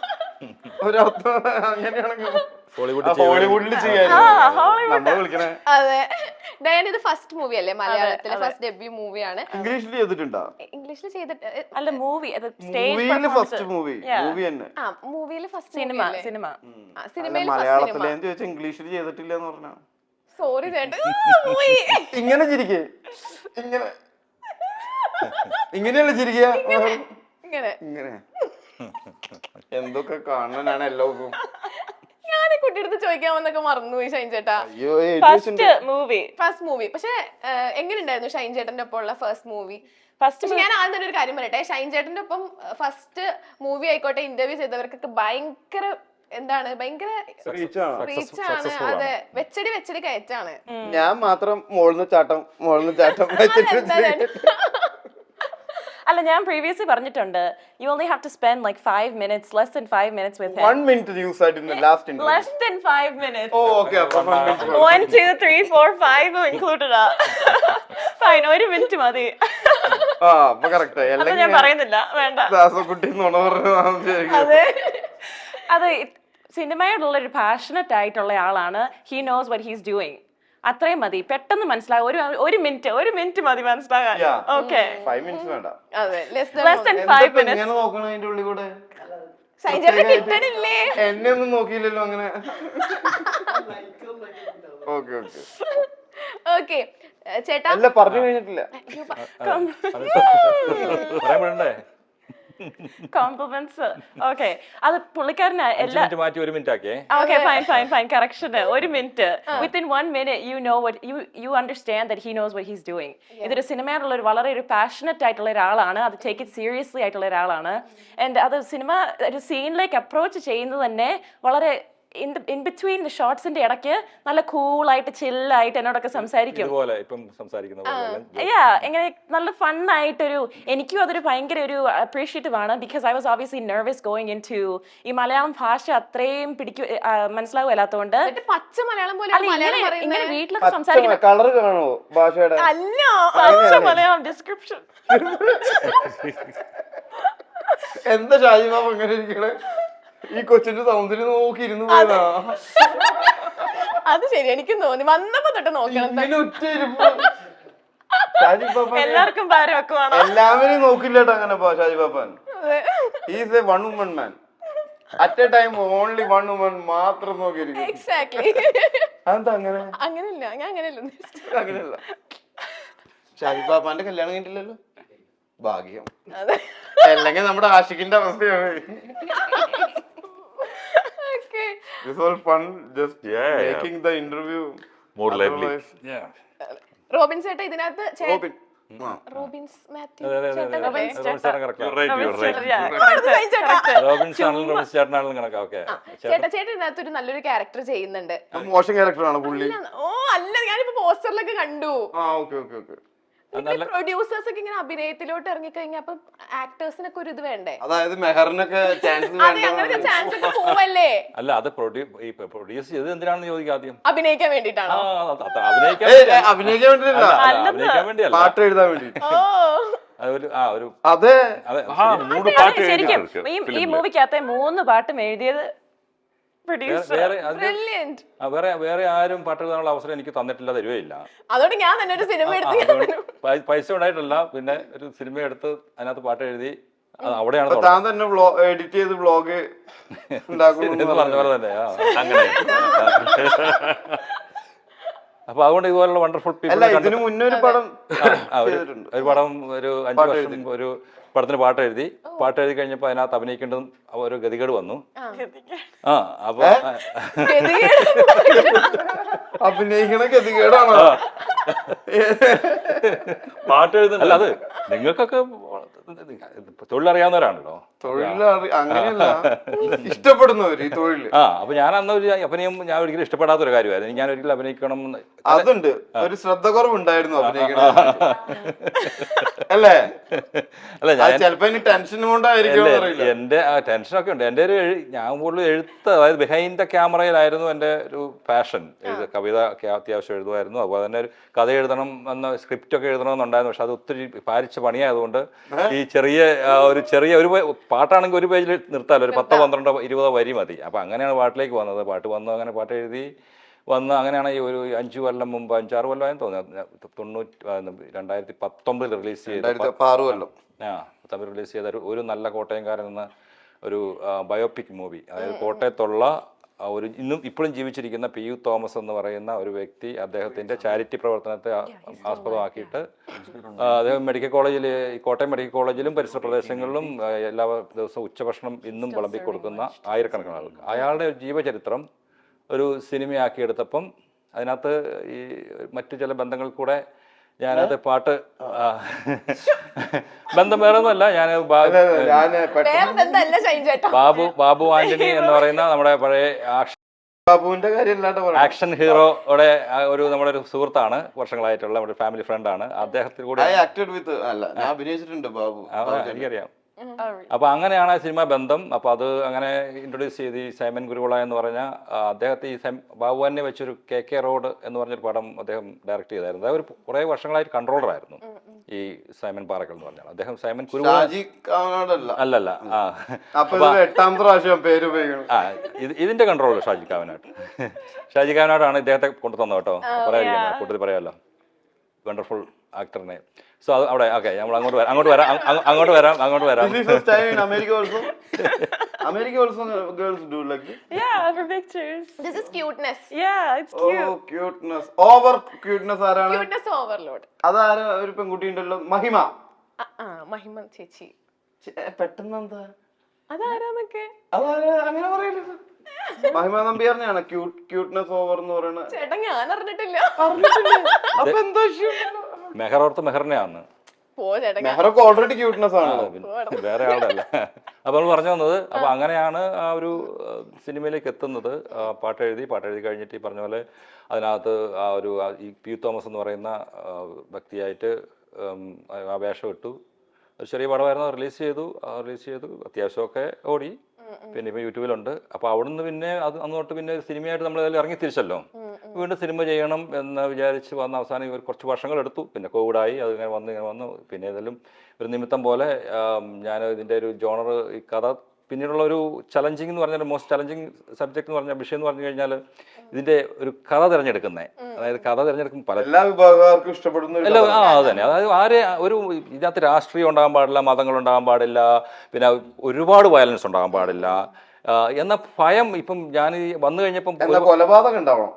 ഒരർത്ഥം അങ്ങനെയാണെങ്കിൽ ഹോളിവുഡിൽ ചെയ്യാൻ വിളിക്കണേ. അതെ, ഡയാന ഇത് ഫസ്റ്റ് മൂവി അല്ലേ മലയാളത്തിലെ? ഫസ്റ്റ് ഡെബ്യൂ മൂവിയാണ്. ഇംഗ്ലീഷിൽ ചെയ്തിട്ടുണ്ടോ? ഇംഗ്ലീഷിൽ ചെയ്തിട്ട് അല്ല, മൂവി ഫസ്റ്റ് മൂവി തന്നെ. മൂവിയില് ഫസ്റ്റ് സിനിമ മലയാളത്തിലെ ചോദിച്ചാൽ ഇംഗ്ലീഷിൽ ചെയ്തിട്ടില്ല എന്ന് പറഞ്ഞ. സോറി ചേട്ടാ. ഇങ്ങനെ ചിരിക്കേ, ഇങ്ങനെയല്ല ചിരിക്കുക, ഇങ്ങനെ എന്തൊക്കെ കാണാനാണ് എല്ലാവർക്കും. ഞാൻ കുട്ടിയെടുത്ത് ചോദിക്കാമെന്നൊക്കെ മറന്നുപോയി ഷൈൻ ചേട്ടാ. ഫസ്റ്റ് മൂവി പക്ഷെ എങ്ങനെയുണ്ടായിരുന്നു ഷൈൻ ചേട്ടന്റെ ഒപ്പം ഉള്ള ഫസ്റ്റ് മൂവി? ഞാൻ ആദ്യം തന്നെ ഒരു കാര്യം പറയട്ടെ, ഷൈൻ ചേട്ടന്റെ ഒപ്പം ഫസ്റ്റ് മൂവി ആയിക്കോട്ടെ, ഇന്റർവ്യൂ ചെയ്തവർക്കൊക്കെ ഭയങ്കര ഭയങ്കര റീച്ചാണ്. അതെ, വെച്ചടി കയറ്റാണ്. ഞാൻ മാത്രം മോളിന്ന് ചാട്ടം അല്ല, ഞാൻ previously പറഞ്ഞിട്ടുണ്ട്, you only have to spend like 5 minutes, less than 5 minutes with him. 1 minute you said in the last interview. Less than 5 minutes. Oh, okay. 1 2 3 4 5 included ആ. Fine, 1 minute മതി. അപ്പൊ കറക്റ്റ്. അത് ഞാൻ പറയുന്നില്ല, വേണ്ട. ദാസക്കുട്ടി നുണ പറഞ്ഞു. അത് സിനിമയോടുള്ള ഒരു പാഷനറ്റ് ആയിട്ടുള്ള ആളാണ്. He knows what he's doing. അത്രയും മതി, പെട്ടെന്ന് മനസ്സിലാകും. ഒരു മിനിറ്റ് മതി മനസ്സിലാകാൻ. ഓക്കെ, 5 minutes വേണ്ട. Less than 5 minutes. എങ്ങനെ നോക്കണം അതിന്റെ ഉള്ളിൽ കൂടെ? എന്നെ ഒന്നും നോക്കിയില്ലല്ലോ അങ്ങനെ. ഓക്കെ ചേട്ടാ, അല്ല പറഞ്ഞു കഴിഞ്ഞിട്ടില്ല. കോംപ്ലിമെന്റ്സ്. ഓക്കെ, അത് പുള്ളിക്കാരന് എല്ലാ മാറ്റി 1 minute ആക്കേ. Okay, fine correction. 1 minute, within 1 minute you know what you understand that he knows what he's doing. ഇതൊരു സിനിമയോടുള്ള ഒരു വളരെ ഒരു പാഷനറ്റ് ആയിട്ടുള്ള ഒരാളാണ്. അത് ടേക്ക് ഇറ്റ് സീരിയസ്ലി ആയിട്ടുള്ള ഒരാളാണ്. ആൻഡ് അത് സിനിമ ഒരു സീനിലേക്ക് അപ്രോച്ച് ചെയ്യുന്നത് തന്നെ വളരെ ഇൻ ബിറ്റ്വീൻ ദ ഷോർട്സിന്റെ ഇടയ്ക്ക് നല്ല കൂളായിട്ട് ചില്ലായിട്ട് എന്നോടൊക്കെ സംസാരിക്കും. ഇതുപോലെ ഇപ്പം സംസാരിക്കുന്ന പോലെ എങ്ങനെ നല്ല ഫണ്ണായിട്ടൊരു എനിക്കും അതൊരു ഭയങ്കര ഒരു അപ്രീഷിയേറ്റീവ് ആണ്. Because I was obviously nervous going into ഈ മലയാളം ഭാഷ അത്രയും മനസ്സിലാവുമല്ലാത്തതുകൊണ്ട് പച്ച മലയാളം പോലെ ഇങ്ങനെ വീട്ടിലൊക്കെ സംസാരിക്കുന്ന കളർ കാണോ ഭാഷയുടെ? അല്ല പച്ച മലയാളം ഡിസ്ക്രിപ്ഷൻ. എന്താ ഷാജി ബാബു അങ്ങനെ ഇരിക്കണേ? ഈ കൊച്ചിന്റെ സൗന്ദര്യം നോക്കി ഇരുന്ന് പോയതാ. അത് ശരി, എനിക്കും തോന്നി വന്നപ്പോ തൊട്ട് നോക്കണം. ഇങ്ങനെ ഒറ്റ ഇരിപ്പ്. ഷാജി ബാബൻ എല്ലാവർക്കും ഭാരം വെക്കുവാണ്. എല്ലാവരെയും നോക്കില്ലേട്ടോ അങ്ങനെ Shaji Baban. Is a one woman man. At a time only one woman മാത്രം നോക്കിയിരിക്കും. എക്സാക്ട്ലി. അതെന്താ അങ്ങനെ? അങ്ങനെയല്ല, ഞാൻ അങ്ങനെയല്ല. അങ്ങനെയല്ല. ഷാജി ബാബാന്റെ കല്യാണം കഴിഞ്ഞിട്ടില്ലല്ലോ. ഭാഗ്യം. അല്ലെങ്കിൽ നമ്മുടെ ആഷിഖിന്റെ അവസ്ഥയാണ്. This was fun, just making the interview more lively. Robin ചേട്ടാ ഇതിനകത്ത് Robin. റോബിൻസ് മാത്യു അതെ, അതെ, ചേട്ടൻ അതെ. അല്ലേ? റോബിൻസ് ചേട്ടൻ correct ആണ്. ചേട്ടാ. റോബിൻസ് ആണെങ്കിലും റോബിൻസ് ചേട്ടനാണെങ്കിലും കണക്കാ. ഓക്കെ ചേട്ടാ ഇതിനകത്ത് ഒരു നല്ലൊരു ക്യാരക്ടർ ചെയ്യുന്നുണ്ട്. മോശം ക്യാരക്ടറാണ് പുള്ളി. ഓ അല്ല, ഞാനിപ്പോ പോസ്റ്ററിലൊക്കെ കണ്ടു. ഓക്കെ. പ്രൊഡ്യൂസേഴ്സ് ഒക്കെ ഇങ്ങനെ അഭിനയത്തിലോട്ട് ഇറങ്ങി കഴിഞ്ഞാൽ അപ്പൊ ആക്ടേഴ്സിനൊക്കെ ഒരു ഇത് വേണ്ടേ? അതായത് മെഹറിനൊക്കെ ചാൻസ് അതെ, അങ്ങനൊക്കെ ചാൻസ് ഒക്കെ പോവല്ലേ? അല്ല അത് പ്രൊഡ്യൂസ് ചെയ്ത് എന്തിനാണെന്ന് ചോദിക്കാം ആദ്യം. അഭിനയിക്കാൻ വേണ്ടിട്ടാണോ? അഭിനയിക്കാൻ വേണ്ടിയില്ല, അഭിനയിക്കാൻ വേണ്ടിയല്ല, പാട്ട് എഴുതാൻ വേണ്ടി. ഓ ഒരു അതെ അതെ 3 പാട്ട് ശരിക്കും എഴുതി ഈ മൂവിക്കകത്തെ 3 പാട്ടും എഴുതിയത് പ്രൊഡ്യൂസർ. ബ്രില്യന്റ്. വേറെ ആരും പാട്ട് എഴുതാനുള്ള അവസരം എനിക്ക് തന്നിട്ടില്ല, തരുകയില്ല. അതുകൊണ്ട് ഞാൻ തന്നെ ഒരു സിനിമ എടുത്ത് പൈസ ഉണ്ടായിട്ടല്ല, പിന്നെ ഒരു സിനിമ എടുത്ത് അതിനകത്ത് പാട്ട് എഴുതി അവിടെയാണ് താൻ തന്നെ എഡിറ്റ് ചെയ്ത് വ്ളോഗ് എന്ന് പറഞ്ഞ പോലെ തന്നെ അങ്ങനെ. അപ്പൊ അതുകൊണ്ട് ഇതുപോലുള്ള വണ്ടർഫുൾ അല്ല, ഇതിന് മുന്നേ ഒരു പടം ഒരു പടം ഒരു 5 വർഷം ഒരു പടത്തിന് പാട്ട് എഴുതി കഴിഞ്ഞപ്പോ അതിനകത്ത് അഭിനയിക്കേണ്ടതും ഒരു ഗതികേട് വന്നു. അപ്പൊ അഭിനയിക്കണ ഗതികേടാണോ? പാട്ട് എഴുതുന്നില്ല, അത് നിങ്ങൾക്കൊക്കെ തൊഴിലറിയാവുന്നവരാണല്ലോ. അങ്ങനെയല്ല, ഇഷ്ടപ്പെടുന്നവര് ഈ തൊഴില്. അപ്പൊ ഞാൻ അന്ന് ഒരു അഭിനയം ഞാൻ ഒരിക്കലും ഇഷ്ടപ്പെടാത്ത ഒരു കാര്യമായിരുന്നു. ഞാൻ ഒരിക്കലും അഭിനയിക്കണം അതുണ്ട്, ഒരു ശ്രദ്ധ കുറവുണ്ടായിരുന്നു അഭിനയിക്കണ. അല്ലേ? അല്ല ഞാൻ ചിലപ്പോ ടെൻഷൻ കൊണ്ടായിരിക്കും. എന്റെ ടെൻഷനൊക്കെ ഉണ്ട്. എന്റെ ഒരു ഞാൻ കൂടുതൽ എഴുത്ത്, അതായത് ബിഹൈൻഡ് ദ ക്യാമറയിലായിരുന്നു എന്റെ ഒരു പാഷൻ. കവിത അത്യാവശ്യം എഴുതുമായിരുന്നു, അതുപോലെ തന്നെ ഒരു കഥ എഴുതണം എന്ന സ്ക്രിപ്റ്റ് ഒക്കെ എഴുതണമെന്നുണ്ടായിരുന്നു. പക്ഷെ അത് ഒത്തിരി പാരിച്ച പണിയായതുകൊണ്ട് ഈ ചെറിയ ഒരു പാട്ടാണെങ്കിൽ ഒരു പേജിൽ നിർത്താമല്ലോ, ഒരു 10, 12, 20 വരി മതി. അപ്പൊ അങ്ങനെയാണ് പാട്ടിലേക്ക് വന്നത്. പാട്ട് വന്നു, അങ്ങനെ പാട്ട് എഴുതി വന്ന് അങ്ങനെയാണ് ഈ ഒരു 5 കൊല്ലം മുമ്പ് 5-6 കൊല്ലമായെന്ന് തോന്നുന്നു, 2019 റിലീസ് ചെയ്ത തമിഴ് റിലീസ് ചെയ്ത ഒരു നല്ല കോട്ടയംകാരൻ എന്ന ഒരു ബയോപിക് മൂവി. അതായത് കോട്ടയത്തുള്ള ഒരു ഇപ്പോഴും ജീവിച്ചിരിക്കുന്ന PU തോമസ് എന്ന് പറയുന്ന ഒരു വ്യക്തി, അദ്ദേഹത്തിന്റെ ചാരിറ്റി പ്രവർത്തനത്തെ ആസ്പദമാക്കിയിട്ട് അദ്ദേഹം മെഡിക്കൽ കോളേജിൽ, കോട്ടയം മെഡിക്കൽ കോളേജിലും പരിസര പ്രദേശങ്ങളിലും എല്ലാ ദിവസവും ഉച്ചഭക്ഷണം ഇന്നും വിളമ്പി കൊടുക്കുന്ന ആയിരക്കണക്കിന് ആളുകൾ. അയാളുടെ ജീവചരിത്രം ഒരു സിനിമയാക്കിയെടുത്തപ്പം അതിനകത്ത് ഈ മറ്റു ചില ബന്ധങ്ങൾ കൂടെ ഞാനത് പാട്ട് ബന്ധം വേറെ ഒന്നുമല്ല, ബാബു ആന്റണി എന്ന് പറയുന്ന നമ്മുടെ പഴയ ബാബുവിന്റെ കാര്യം ആക്ഷൻ ഹീറോയുടെ ഒരു നമ്മുടെ ഒരു സുഹൃത്താണ്, വർഷങ്ങളായിട്ടുള്ള നമ്മുടെ ഫാമിലി ഫ്രണ്ടാണ്. അദ്ദേഹത്തിൽ കൂടെ അഭിനയിച്ചിട്ടുണ്ട് ബാബു, എനിക്കറിയാം. അപ്പൊ അങ്ങനെയാണ് ആ സിനിമ ബന്ധം. അപ്പൊ അത് അങ്ങനെ ഇൻട്രൊഡ്യൂസ് ചെയ്ത് ഈ സൈമൻ കുരുവിള എന്ന് പറഞ്ഞ അദ്ദേഹത്തെ ഈ ബാബുവിനെ വെച്ചൊരു KK റോഡ് എന്ന് പറഞ്ഞൊരു പടം അദ്ദേഹം ഡയറക്ട് ചെയ്തായിരുന്നു. അതായത് ഒരു കുറെ വർഷങ്ങളായിട്ട് കൺട്രോളറായിരുന്നു ഈ സൈമൻ പാറക്കൽ എന്ന് പറഞ്ഞാൽ. അദ്ദേഹം സൈമൻ കുരുവിള അല്ലല്ല. ഇതിന്റെ കൺട്രോൾ ഷാജി കാവനാട്ടാണ് ഇദ്ദേഹത്തെ കൊണ്ടു തന്നത് കേട്ടോ. പറയാതിരിക്കാൻ കൂടുതൽ പറയാമല്ലോ, വണ്ടർഫുൾ ആക്ടറിനെ. സോ അത് അവിടെ ഓക്കെ, നമ്മൾ അങ്ങോട്ട് വരാം. America also girls do like this? Yeah, for pictures. This is cuteness. Yeah, it's cute. Oh, cuteness. Over cuteness ആരാണ്? Cuteness overload. അതാരാ? ഒരു പെൺകുട്ടി ഉണ്ടല്ലോ, മഹിമ. മഹിമ ചേച്ചി. പെട്ടെന്ന് എന്താ അതാരാന്നൊക്കെ അതാരാ അങ്ങനെ പറയരുത്. മഹിമ നമ്പ്യാറിനെയാണ് ക്യൂട്ട്നെസ് ഓവർ എന്ന് പറയുന്നത്. ചേട്ടാ ഞാൻ അറിഞ്ഞിട്ടില്ല. അപ്പൊ എന്താ മെഹറോർത്ത് മെഹറിനെയാന്ന് ചേട്ടാ മെഹറൊക്കെ ഓൾറെഡി ക്യൂട്ട്നെസ് ആണല്ലോ. വേറെ ആളുടെ അല്ല. അപ്പോൾ നമ്മൾ പറഞ്ഞു വന്നത്, അപ്പോൾ അങ്ങനെയാണ് ആ ഒരു സിനിമയിലേക്ക് എത്തുന്നത്. പാട്ടെഴുതി കഴിഞ്ഞിട്ട് ഈ പറഞ്ഞ പോലെ അതിനകത്ത് ഈ പി തോമസ് എന്ന് പറയുന്ന വ്യക്തിയായിട്ട് ആ വേഷം ഇട്ടു. ഒരു ചെറിയ പടമായിരുന്നു, റിലീസ് ചെയ്തു. അത്യാവശ്യമൊക്കെ ഓടി. പിന്നെ ഇപ്പം യൂട്യൂബിലുണ്ട്. അപ്പോൾ അവിടുന്ന് പിന്നെ അന്നോട്ട് പിന്നെ സിനിമയായിട്ട് നമ്മൾ അതിൽ ഇറങ്ങി തിരിച്ചല്ലോ. വീണ്ടും സിനിമ ചെയ്യണം എന്ന് വിചാരിച്ച് വന്ന അവസാനം കുറച്ച് വർഷങ്ങളെടുത്തു. പിന്നെ കോവിഡായി, അതിങ്ങനെ വന്നു. പിന്നെ ഏതായാലും ഒരു നിമിത്തം പോലെ ഞാൻ ഇതിൻ്റെ ഒരു ജോണർ, ഈ കഥ പിന്നീടുള്ള ഒരു ചലഞ്ചിങ് എന്ന് പറഞ്ഞാൽ, മോസ്റ്റ് ചലഞ്ചിങ് സബ്ജക്ട് എന്ന് പറഞ്ഞാൽ, വിഷയം എന്ന് പറഞ്ഞു കഴിഞ്ഞാൽ ഇതിൻ്റെ ഒരു കഥ തിരഞ്ഞെടുക്കുന്നത്. അതായത് കഥ തിരഞ്ഞെടുക്കും പല എല്ലാ വിഭാഗക്കാർക്കും ഇഷ്ടപ്പെടുന്ന അല്ല അത് തന്നെ. അതായത് ഇതിനകത്ത് രാഷ്ട്രീയം ഉണ്ടാകാൻ പാടില്ല, മതങ്ങൾ ഉണ്ടാകാൻ പാടില്ല, പിന്നെ ഒരുപാട് വയലൻസ് ഉണ്ടാകാൻ പാടില്ല എന്ന ഭയം. ഇപ്പം ഞാൻ വന്നു കഴിഞ്ഞപ്പം കൊലപാതകം ഉണ്ടാവണം.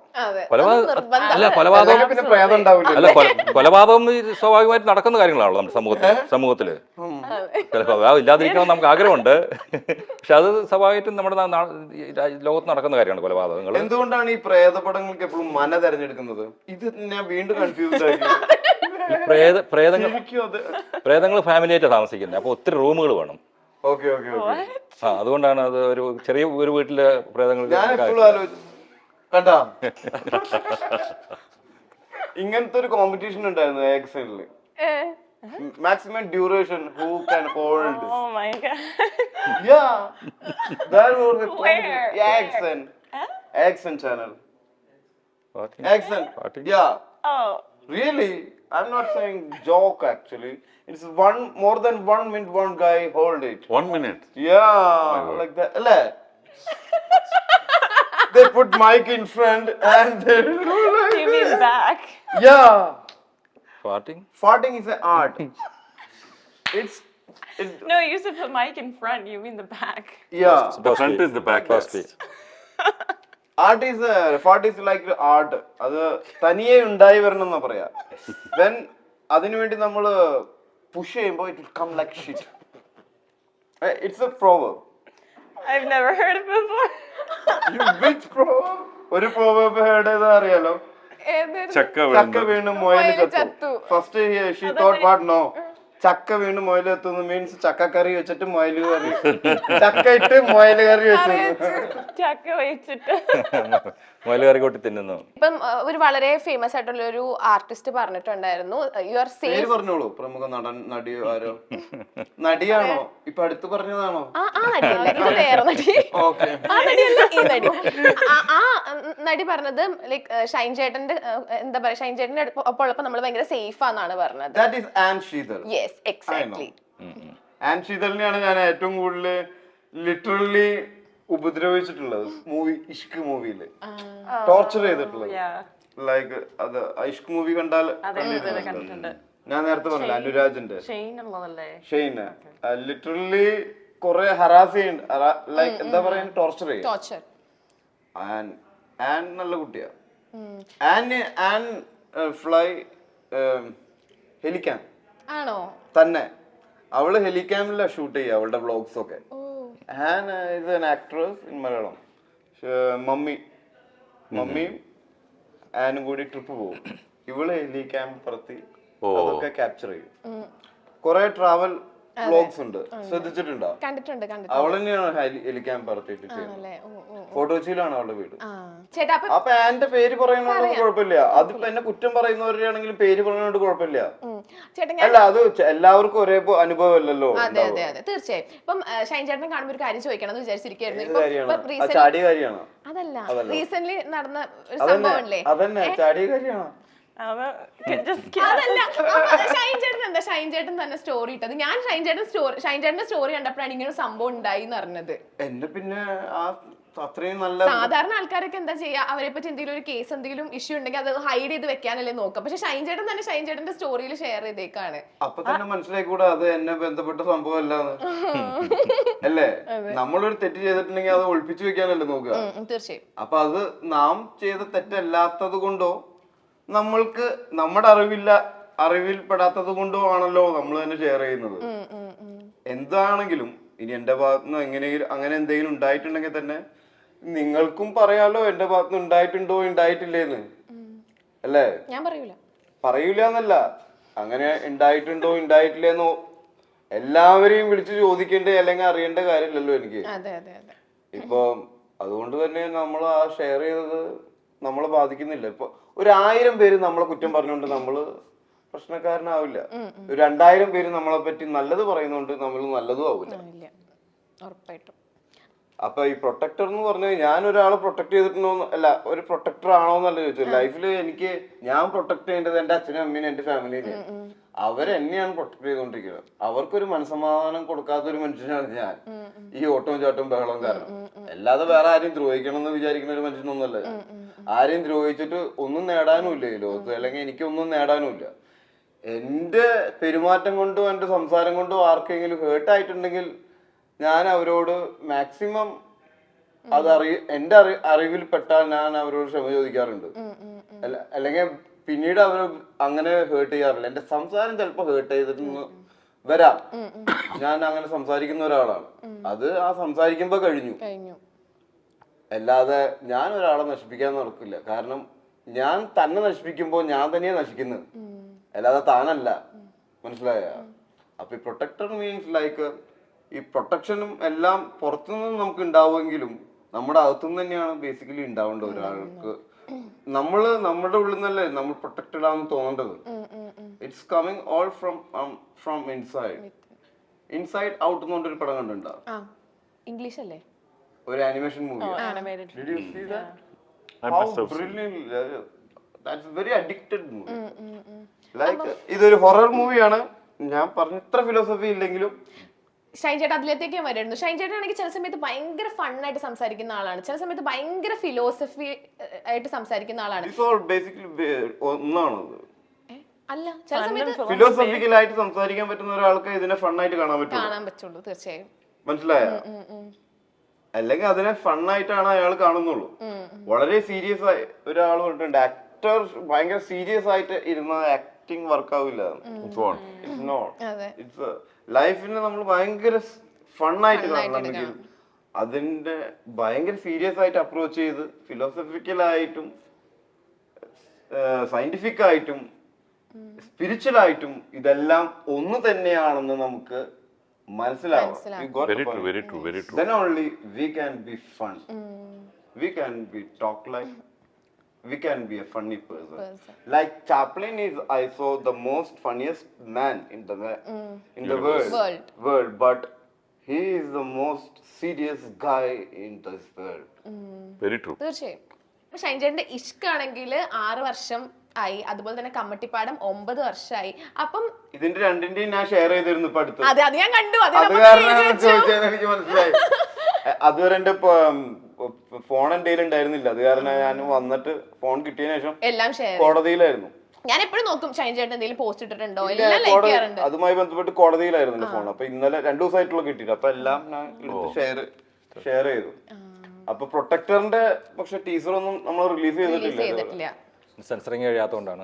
കൊലപാതകം പിന്നെ പ്രേതം ഉണ്ടാവില്ല. അല്ല, കൊലപാതകം സ്വാഭാവികമായിട്ട് നടക്കുന്ന കാര്യങ്ങളാണല്ലോ നമ്മുടെ സമൂഹത്തില്. കൊലപാതകം ഇല്ലാതിരിക്കണം നമുക്ക് ആഗ്രഹമുണ്ട്. പക്ഷെ അത് സ്വാഭാവികമായിട്ടും നമ്മുടെ ലോകത്ത് നടക്കുന്ന കാര്യമാണ് കൊലപാതകങ്ങൾ. എന്തുകൊണ്ടാണ് ഈ പ്രേതപടങ്ങൾക്ക് എപ്പോഴും മന തെരഞ്ഞെടുക്കുന്നത്? ഇത് ഞാൻ വീണ്ടും കൺഫ്യൂസ്ഡ് ആയി. പ്രേതങ്ങൾ ഫാമിലിയായിട്ട് താമസിക്കുന്നത്. അപ്പൊ ഒത്തിരി റൂമുകൾ വേണം. അതുകൊണ്ടാണ് അത് ചെറിയ ഒരു വീട്ടിലെ പ്രേതങ്ങൾ. ഞാൻ എപ്പോഴും ആലോചിച്ചു കണ്ടാ, ഇങ്ങനത്തെ ഒരു കോമ്പറ്റീഷൻ ഉണ്ടായിരുന്നു ആക്സനില്. Maximum duration who can hold. Oh my god. Yeah, that was the Accent channel. Accent. Yeah. Oh. Really? I'm not saying joke actually. It's more than 1 minute one guy hold it. 1 minute? Yeah, like that. They put mic in front and they do like You mean back? Yeah. Farting is an art. It's No, you said put mic in front. You mean the back? Yeah. The front is the back. Fart is like art. അത് തനിയെ ഉണ്ടായി വരണം എന്നാ പറയാ. When അതിനുവേണ്ടി നമ്മൾ push ചെയ്യുമ്പോൾ it will come like shit. It's a proverb. I've never heard it before. Which proverb? ഒരു proverb heard ചെയ്താ അറിയാലോ. ചക്ക വീണ് മുയൽ ചത്തു. First she thought what? No. ചക്ക വീണ് മുയൽ എത്തുന്നു മീൻസ് ചക്കക്കറി വെച്ചിട്ട് മുയൽ കറി, ചക്ക ഇട്ട് മുയൽ കറി വെച്ചിട്ട് മുയൽ കറി കൂട്ടി തിന്നുന്നു. ഇപ്പം ഒരു വളരെ ഫേമസ് ആയിട്ടുള്ള ഒരു ആർട്ടിസ്റ്റ് പറഞ്ഞിട്ടുണ്ടായിരുന്നു, യു ആർ സേഫ്. പറഞ്ഞോളൂ, പ്രമുഖ നടൻ, നടി, ആരോ? നടിയാണോ? ഇപ്പൊ അടുത്ത് പറഞ്ഞതാണോ? നടി പറഞ്ഞത് ലൈക് ഷൈൻ ചേട്ടന്റെ എന്താ പറയാ, ഷൈൻ ചേട്ടന്റെ ഒപ്പം ഉള്ളപ്പോ നമ്മൾ ഭയങ്കര സേഫ് ആണെന്നാണ് പറഞ്ഞത്. That is Anne Sheetal. Yes, exactly. Anne ശീതലിനെയാണ് ഞാൻ ഏറ്റവും കൂടുതൽ ലിറ്ററലി ഉപദ്രവിച്ചിട്ടുള്ളത് ഇഷ്ക് മൂവിയില്, ടോർച്ചർ ചെയ്തിട്ടുള്ളത്. ലൈക്ക് അത് ഇഷ്ക് മൂവി കണ്ടാൽ ഞാൻ നേരത്തെ പറഞ്ഞില്ല, അനുരാജിന്റെ ഷെയ്ന് ലിറ്ററലി കുറെ ഹറാസ് ചെയ്യുന്നുണ്ട്, ലൈക്ക് എന്താ പറയാ, ടോർച്ചർ ചെയ്യും. ആൻ നല്ല കുട്ടിയാ. ആൻ ഫ്ലൈ ഹെലിക്കാൻ ആണോ തന്നെ, അവള് ഹെലികാമിലാ ഷൂട്ട് ചെയ്യുക അവളുടെ വ്ളോഗ്സ് ഒക്കെ. An is an actress in Malayalam. മമ്മിയും ആനും കൂടി ട്രിപ്പ് പോകും, ഇവള് ഹെലികാം പറത്തി അതൊക്കെ ക്യാപ്ചർ ചെയ്യും. കുറെ ട്രാവൽ വ്ളോഗ്സ് ഉണ്ട്, ശ്രദ്ധിച്ചിട്ടുണ്ടോ? കണ്ടിട്ടുണ്ട്. അവൾ തന്നെയാണ് ഹെലികാം പറത്തിയിട്ട് ചെയ്യുന്നത്. ഫോട്ടോച്ചിയിലാണ് അവളുടെ വീട്. അപ്പൊ ആന്റെ പേര് പറയുന്നതുകൊണ്ട് കുഴപ്പമില്ല, അതിപ്പോ എന്നെ കുറ്റം പറയുന്നവരാണെങ്കിലും പേര് പറയുന്നതുകൊണ്ട് കുഴപ്പമില്ല. അല്ല, അത് എല്ലാവർക്കും ഒരേ അനുഭവം അല്ലല്ലോ. അതെ അതെ അതെ, തീർച്ചയായും. ഇപ്പം ഷൈൻ ചേട്ടനെ കാണുമ്പോൾ ഒരു കാര്യം ചോദിക്കണം എന്ന് വിചാരിച്ചിരിക്കുന്നു. ചാടിയ കാര്യമാണോ? അതല്ല, റീസെന്റ് നടന്ന ഒരു സംഭവം അല്ലേ? അതന്നെ, ചാടിയ കാര്യമാണോ? ഷൈൻ ചേട്ടൻ തന്നെ സ്റ്റോറി ഇട്ടത്. ഞാൻ ഷൈൻ ചേട്ടന്റെ സ്റ്റോറി കണ്ടപ്പോഴാണ് ഇങ്ങനെ ഒരു സംഭവം ഉണ്ടായി എന്ന് അറിഞ്ഞത്. എന്നെ പിന്നെ അത്രയും നല്ല സാധാരണ ആൾക്കാരൊക്കെ എന്താ ചെയ്യാ, അവരെ പറ്റി എന്തെങ്കിലും ഒരു കേസ്, എന്തെങ്കിലും ഇഷ്യൂ ഉണ്ടെങ്കിൽ അത് ഹൈഡ് ചെയ്ത് വെക്കാനല്ലേ നോക്കാം. പക്ഷെ ഷൈൻ ചേട്ടൻ തന്നെ ഷൈൻ ചേട്ടന്റെ സ്റ്റോറിയിൽ ഷെയർ ചെയ്തേക്കാണ്. അപ്പൊ തന്നെ മനസ്സിലായിക്കൂടാ അത് എന്നെ ബന്ധപ്പെട്ട സംഭവം അല്ലാന്ന്. അല്ലേ, നമ്മളൊരു തെറ്റ് ചെയ്തിട്ടുണ്ടെങ്കിൽ അത് ഒളിപ്പിച്ചു വെക്കാനല്ലേ നോക്കുക. തീർച്ചയായും. അപ്പൊ അത് നാം ചെയ്ത തെറ്റല്ലാത്തത് കൊണ്ടോ നമ്മൾക്ക് നമ്മുടെ അറിവിൽപ്പെടാത്തത് കൊണ്ടോ ആണല്ലോ നമ്മൾ തന്നെ ഷെയർ ചെയ്യുന്നത്. എന്താണെങ്കിലും ഇനി എന്റെ ഭാഗത്തുനിന്ന് എങ്ങനെയെങ്കിലും അങ്ങനെ എന്തെങ്കിലും ഉണ്ടായിട്ടുണ്ടെങ്കിൽ തന്നെ നിങ്ങൾക്കും പറയാലോ എന്റെ ഭാഗത്തുനിന്ന് ഉണ്ടായിട്ടുണ്ടോ ഉണ്ടായിട്ടില്ലേന്ന്. അല്ലേ? ഞാൻ പറയൂല എന്നല്ല, അങ്ങനെ ഉണ്ടായിട്ടുണ്ടോ ഉണ്ടായിട്ടില്ലെന്നോ എല്ലാവരെയും വിളിച്ച് ചോദിക്കേണ്ട അല്ലെങ്കിൽ അറിയേണ്ട കാര്യമില്ലല്ലോ എനിക്ക്. അതെ അതെ അതെ. ഇപ്പൊ അതുകൊണ്ട് തന്നെ നമ്മൾ ആ ഷെയർ ചെയ്തത് നമ്മളെ ബാധിക്കുന്നില്ല. ഇപ്പൊ 1000 പേര് നമ്മളെ കുറ്റം പറഞ്ഞുകൊണ്ട് നമ്മള് പ്രശ്നക്കാരനാവില്ല. 2000 പേര് നമ്മളെ പറ്റി നല്ലത് പറയുന്നുണ്ട് നമ്മൾ നല്ലതും ആവില്ല. ഇല്ല, ഉറപ്പായിട്ടും. അപ്പൊ ഈ പ്രൊട്ടക്ടർ എന്ന് പറഞ്ഞാൽ ഞാൻ ഒരാളെ പ്രൊട്ടക്ട് ചെയ്തിട്ടുണ്ടോ അല്ല, ഒരു പ്രൊട്ടക്ടർ ആണോ എന്നല്ല ചോദിച്ചത്. ലൈഫിൽ എനിക്ക് ഞാൻ പ്രൊട്ടക്ട് ചെയ്യേണ്ടത് എന്റെ അച്ഛനും അമ്മയും എന്റെ ഫാമിലിനെ. അവരെന്നെയാണ് പ്രൊട്ടക്ട് ചെയ്തുകൊണ്ടിരിക്കുന്നത്. അവർക്കൊരു മനസ്സമാധാനം കൊടുക്കാത്ത ഒരു മനുഷ്യനാണ് ഞാൻ ഈ ഓട്ടവും ചാട്ടവും ബഹളവും കാരണം. അല്ലാതെ വേറെ ആരെയും ദ്രോഹിക്കണം എന്ന് വിചാരിക്കുന്ന ഒരു മനുഷ്യനൊന്നുമല്ല ഞാൻ. ആരെയും ദ്രോഹിച്ചിട്ട് ഒന്നും നേടാനും ഇല്ല ഈ ലോകത്ത്, അല്ലെങ്കിൽ എനിക്കൊന്നും നേടാനും ഇല്ല. എന്റെ പെരുമാറ്റം കൊണ്ടും എന്റെ സംസാരം കൊണ്ടും ആർക്കെങ്കിലും ഹേർട്ടായിട്ടുണ്ടെങ്കിൽ ഞാൻ അവരോട് മാക്സിമം അത് എന്റെ അറിവിൽ പെട്ടാൽ ഞാൻ അവരോട് ക്ഷമ ചോദിക്കാറുണ്ട്. അല്ലെങ്കിൽ പിന്നീട് അവർ അങ്ങനെ ഹേർട്ട് ചെയ്യാറില്ല. എന്റെ സംസാരം ചിലപ്പോ ഹേർട്ട് ചെയ്തിട്ട് വരാം. ഞാൻ അങ്ങനെ സംസാരിക്കുന്ന ഒരാളാണ്. അത് ആ സംസാരിക്കുമ്പോ കഴിഞ്ഞു. അല്ലാതെ ഞാൻ ഒരാളെ നശിപ്പിക്കാൻ നടക്കില്ല. കാരണം ഞാൻ തന്നെ നശിപ്പിക്കുമ്പോ ഞാൻ തന്നെയാ നശിക്കുന്നത്, അല്ലാതെ താനല്ല. മനസ്സിലായ? അപ്പൊ ഈ പ്രൊട്ടക്ടർ മീൻസ് ലൈക്ക് ഈ പ്രൊട്ടക്ഷനും എല്ലാം പുറത്തുനിന്നും നമുക്ക് ഉണ്ടാവുമെങ്കിലും നമ്മുടെ അകത്തുനിന്ന് തന്നെയാണ് ബേസിക്കലി ഉണ്ടാവേണ്ടത്. ഒരാൾക്ക് നമ്മുടെ ഉള്ളിൽ നിന്നല്ലേ നമ്മൾ പ്രൊട്ടക്റ്റഡ് ആണെന്ന് തോന്നേണ്ടത്. It's coming all from inside out എന്ന് പറഞ്ഞൊരു പടം കണ്ടിട്ടുണ്ടാവും. ഇംഗ്ലീഷ് അല്ലേ? ഒരു animation movie. Did you see that? I must have seen. Brilliant. That's very addicted movie. Like ഇതൊരു ഹൊറർ മൂവിയാണ്. ഞാൻ പറഞ്ഞ ഇത്ര ഫിലോസഫി ഇല്ലെങ്കിലും ഷൈൻ ചേട്ടൻ അതിലേക്ക് വരുന്നു. ഷൈൻ ചേട്ടൻ ആണെങ്കിൽ ചില സമയത്ത് ഭയങ്കര ഫണ്ണായിട്ട് സംസാരിക്കുന്ന ആളാണ്, ചില സമയത്ത് ഭയങ്കര ഫിലോസഫി ആയിട്ട് സംസാരിക്കുന്ന ആളാണ്. ഒന്നാണത്. അല്ല, ചില സമയത്ത് ഫിലോസഫിക്കൽ ആയിട്ട് സംസാരിക്കാൻ പറ്റുന്ന ഒരാൾക്ക് ഇതിനെ ഫണ്ണായിട്ട് കാണാൻ പറ്റുള്ളൂ. തീർച്ചയായും. മനസ്സിലായ? അല്ലെങ്കിൽ അതിനെ ഫണ്ണായിട്ടാണ് അയാൾ കാണുന്നുള്ളൂ. വളരെ സീരിയസ് ആയി ഒരാൾ പറഞ്ഞിട്ടുണ്ട്, ആക്ടർ ഭയങ്കര സീരിയസ് ആയിട്ട് ഇരുന്ന ആക്ടിങ് വർക്ക് ആവില്ല. ലൈഫിനെ നമ്മൾ ഭയങ്കര ഫണ്ണായിട്ട് കാണണമെങ്കിൽ അതിന്റെ ഭയങ്കര സീരിയസ് ആയിട്ട് അപ്രോച്ച് ചെയ്ത് ഫിലോസഫിക്കലായിട്ടും സയന്റിഫിക് ആയിട്ടും സ്പിരിച്വൽ ആയിട്ടും ഇതെല്ലാം ഒന്ന് തന്നെയാണെന്ന് നമുക്ക് മനസ്സിലാവും. Very true, very true, very true. Then only we can be fun. We can be talk like. We can be a funny person. Like Chaplin is, I saw, the most funniest man in the world. But he is the most serious guy in this world. Very true. തീർച്ചയായും. ഷൈൻ ചേട്ടന്റെ ഇഷ്ക് ആണെങ്കിൽ 6 വർഷം ആയി, അതുപോലെ തന്നെ കമ്മട്ടിപ്പാടം 9 വർഷമായി. അപ്പം ഇതിന്റെ രണ്ടിന്റെയും ഞാൻ ഷെയർ ചെയ്തിരുന്നു ഇപ്പൊ അടുത്ത്. അത് ഞാൻ കണ്ടു. അത് കാരണം എനിക്ക് മനസ്സിലായി. അതുവരെ എന്റെ ഫോൺ എന്റെ കയ്യിൽ ഉണ്ടായിരുന്നില്ല. അത് കാരണം ഞാൻ വന്നിട്ട് ഫോൺ കിട്ടിയതിനു ശേഷം എല്ലാം ഷെയർ കോടതിയിലായിരുന്നു. ഞാൻ എപ്പോഴും നോക്കും ഷൈൻ ചേട്ടൻ എന്തെങ്കിലും പോസ്റ്റ് ഇട്ടിട്ടുണ്ടോ, എല്ലാം ലൈക്ക് ചെയ്യാറുണ്ട്. അതുമായി ബന്ധപ്പെട്ട് കോടതിയിലായിരുന്നു എന്റെ ഫോൺ. അപ്പൊ ഇന്നലെ 2 ദിവസമായിട്ടുള്ള കിട്ടിയിട്ട് അപ്പൊ എല്ലാം ഞാൻ ഷെയർ ചെയ്തു. അപ്പൊ പ്രൊട്ടക്ടറിന്റെ പക്ഷെ ടീസർ ഒന്നും നമ്മൾ റിലീസ് ചെയ്തിട്ടില്ല. സെൻസറിങ് കഴിയാത്തതുകൊണ്ടാണ്.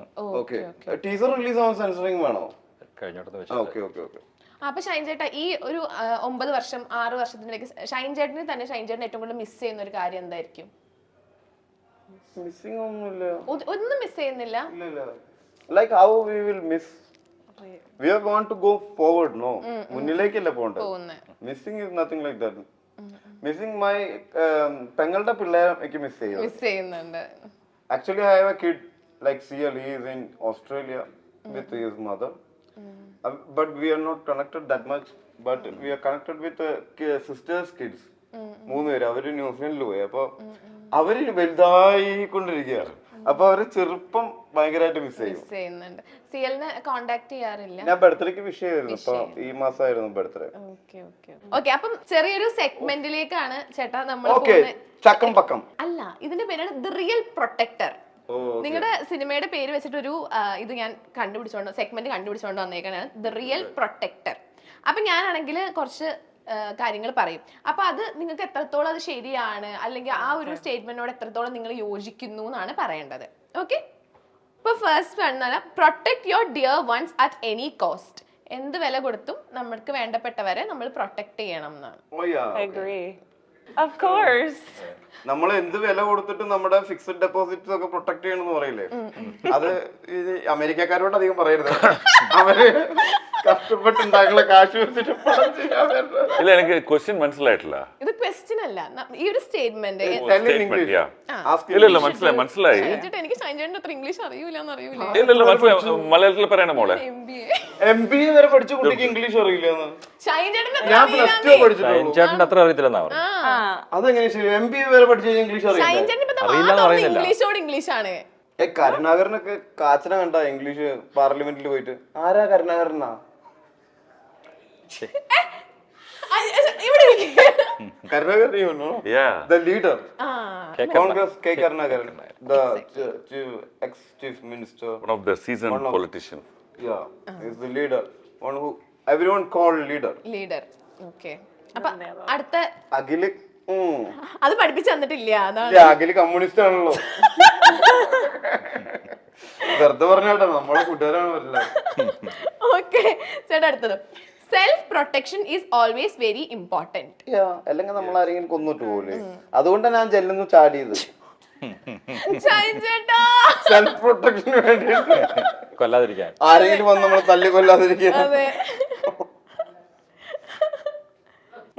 ടീസർ റിലീസ് ആവാൻ സെൻസറിങ് വേണോ? കഴിഞ്ഞോട്ട്. അപ്പൊ ഷൈൻ ചേട്ടാ, ഈ ഒരു 9 വർഷം 6 വർഷത്തിനിടയ്ക്ക് ഷൈൻ ചേട്ടന് തന്നെ ഷൈൻ ചേട്ടൻ ഏറ്റവും കൂടുതൽ മിസ് ചെയ്യുന്ന ഒരു കാര്യം എന്തായിരിക്കും? ഒന്നും മിസ് ചെയ്യുന്നില്ല. Like how we will miss. We are want to go forward, no. മുന്നിലേക്കല്ല പോകേണ്ടത്. Missing is nothing like that. Missing my പെങ്ങളുടെ പിള്ളേരെ എനിക്ക് മിസ് ചെയ്യുന്നുണ്ട്. Actually, I have a kid like CL. He is in Australia with his mother. But we are not connected that much. But we are connected with sisters' kids. 3 പേര്. അവര് ന്യൂസിലൻഡിൽ പോയി. അപ്പൊ അവര് വലുതായിക്കൊണ്ടിരിക്കുകയാണ്. അപ്പൊ അവര് ചെറുപ്പം ഭയങ്കരമായിട്ട് മിസ് ചെയ്യുന്നുണ്ട്. സിയലിനെ കോണ്ടാക്ട് ചെയ്യാറില്ല. ഞാൻ ബർത്ത്ഡേക്ക് വിഷ് ചെയ്തിരുന്നു. ഇപ്പൊ ഈ മാസമായിരുന്നു ബർത്ത്ഡേ. ഓക്കെ, അപ്പം ചെറിയൊരു സെഗ്മെന്റിലേക്കാണ് ചേട്ടാ നമ്മൾ ചക്കം പക്കം. അല്ല, ഇതിന്റെ പേരാണ് ദി റിയൽ പ്രൊട്ടക്ടർ. നിങ്ങളുടെ സിനിമയുടെ പേര് വെച്ചിട്ടൊരു ഇത് ഞാൻ സെഗ്മെന്റ് കണ്ടുപിടിച്ചോണ്ട് വന്നേക്കാണ്, ദി റിയൽ പ്രൊട്ടക്ടർ. അപ്പൊ ഞാനാണെങ്കിൽ കുറച്ച് കാര്യങ്ങൾ പറയും. അപ്പൊ അത് നിങ്ങൾക്ക് എത്രത്തോളം അത് ശരിയാണ്, അല്ലെങ്കിൽ ആ ഒരു സ്റ്റേറ്റ്മെന്റിനോട് എത്രത്തോളം നിങ്ങൾ യോജിക്കുന്നു എന്നാണ് പറയേണ്ടത്. ഓക്കെ, ഇപ്പൊ ഫസ്റ്റ് പറഞ്ഞാൽ protect your dear ones at any cost. എന്ത് വില കൊടുത്തും നമ്മൾക്ക് വേണ്ടപ്പെട്ടവരെ നമ്മൾ പ്രൊട്ടക്ട് ചെയ്യണം എന്നാണ്. Of course. നമ്മൾ എന്ത് വില കൊടുത്തിട്ട് നമ്മുടെ ഫിക്സഡ് ഡെപ്പോസിറ്റ്സ് ഒക്കെ പ്രൊട്ടക്ട് ചെയ്യണമെന്ന് പറയില്ലേ, അത് ഇത് അമേരിക്കക്കാരോട് അധികം പറയരുത്. അവര് കഷ്ടപ്പെട്ടുണ്ടാക്കുന്ന കാശ് വെച്ചിട്ട് പണം ചെയ്യാൻ വരുന്നത്. ഇല്ല, എനിക്ക് ക്വസ്റ്റ്യൻ മനസ്സിലായിട്ടില്ല. ഇത് ക്വസ്റ്റ്യൻ അല്ല, ഈ ഒരു സ്റ്റേറ്റ്മെന്റ്. Statement, yeah. ഇല്ല മനസ്സിലായി. എനിക്ക് ഷൈൻചേട്ടൻ അത്ര ഇംഗ്ലീഷ് അറിയൂലെന്ന് അറിയൂലേ. ഇല്ല മനസ്സിലായി. മലയാളത്തിൽ പറയണ മോളെ. MBA വരെ പഠിച്ച കുട്ടിക്ക് ഇംഗ്ലീഷ് അറിയില്ലെന്ന്. ഷൈൻചേട്ടൻ ഞാൻ +2 പഠിച്ചിട്ടുള്ളൂ. ചേട്ടൻ്റെ അത്ര അറിയത്തില്ലെന്നാ പറഞ്ഞു. അതെങ്ങനെ ശരി? MBA വരെ പഠിച്ച ഇംഗ്ലീഷ് അറിയില്ല. അറിയില്ലെന്ന് പറയുന്നില്ല. ഇംഗ്ലീഷോട് ഇംഗ്ലീഷാണ്. കരുണാകരനൊക്കെ കാച്ചന കണ്ട ഇംഗ്ലീഷ് പാർലമെന്റിൽ പോയിട്ട്. ആരാ കരുണാകരനാ? Karnagaran, you know? Yeah. The leader. Congress, K. Karnagaran. The ex-chief minister. One of the seasoned politician. Yeah, he's the leader. One who everyone called leader. Leader. Okay. അപ്പൊ അടുത്ത അഖില് അത് പഠിപ്പിച്ചു തന്നിട്ടില്ല. അതാണ്. അഖില് കമ്മ്യൂണിസ്റ്റ് ആണല്ലോ. വെറുതെ പറഞ്ഞാട്ടോ, നമ്മളെ കൂട്ടുകാരാണ് പറ്റില്ല. ഓക്കെ ചേട്ടാ, അടുത്തത് self protection is always very important. അല്ലെങ്കിൽ നമ്മൾ ആരെങ്കിലും കൊന്നിട്ട് പോലെ. അതുകൊണ്ടാണ് ഞാൻ ജെല്ലൊന്നും ചാടിയത്. സെൽഫ് പ്രൊട്ടക്ഷന് വേണ്ടി, കൊല്ലാതിരിക്കാൻ, ആരെങ്കിലും വന്ന് നമ്മൾ തല്ലി കൊല്ലാതിരിക്കാൻ.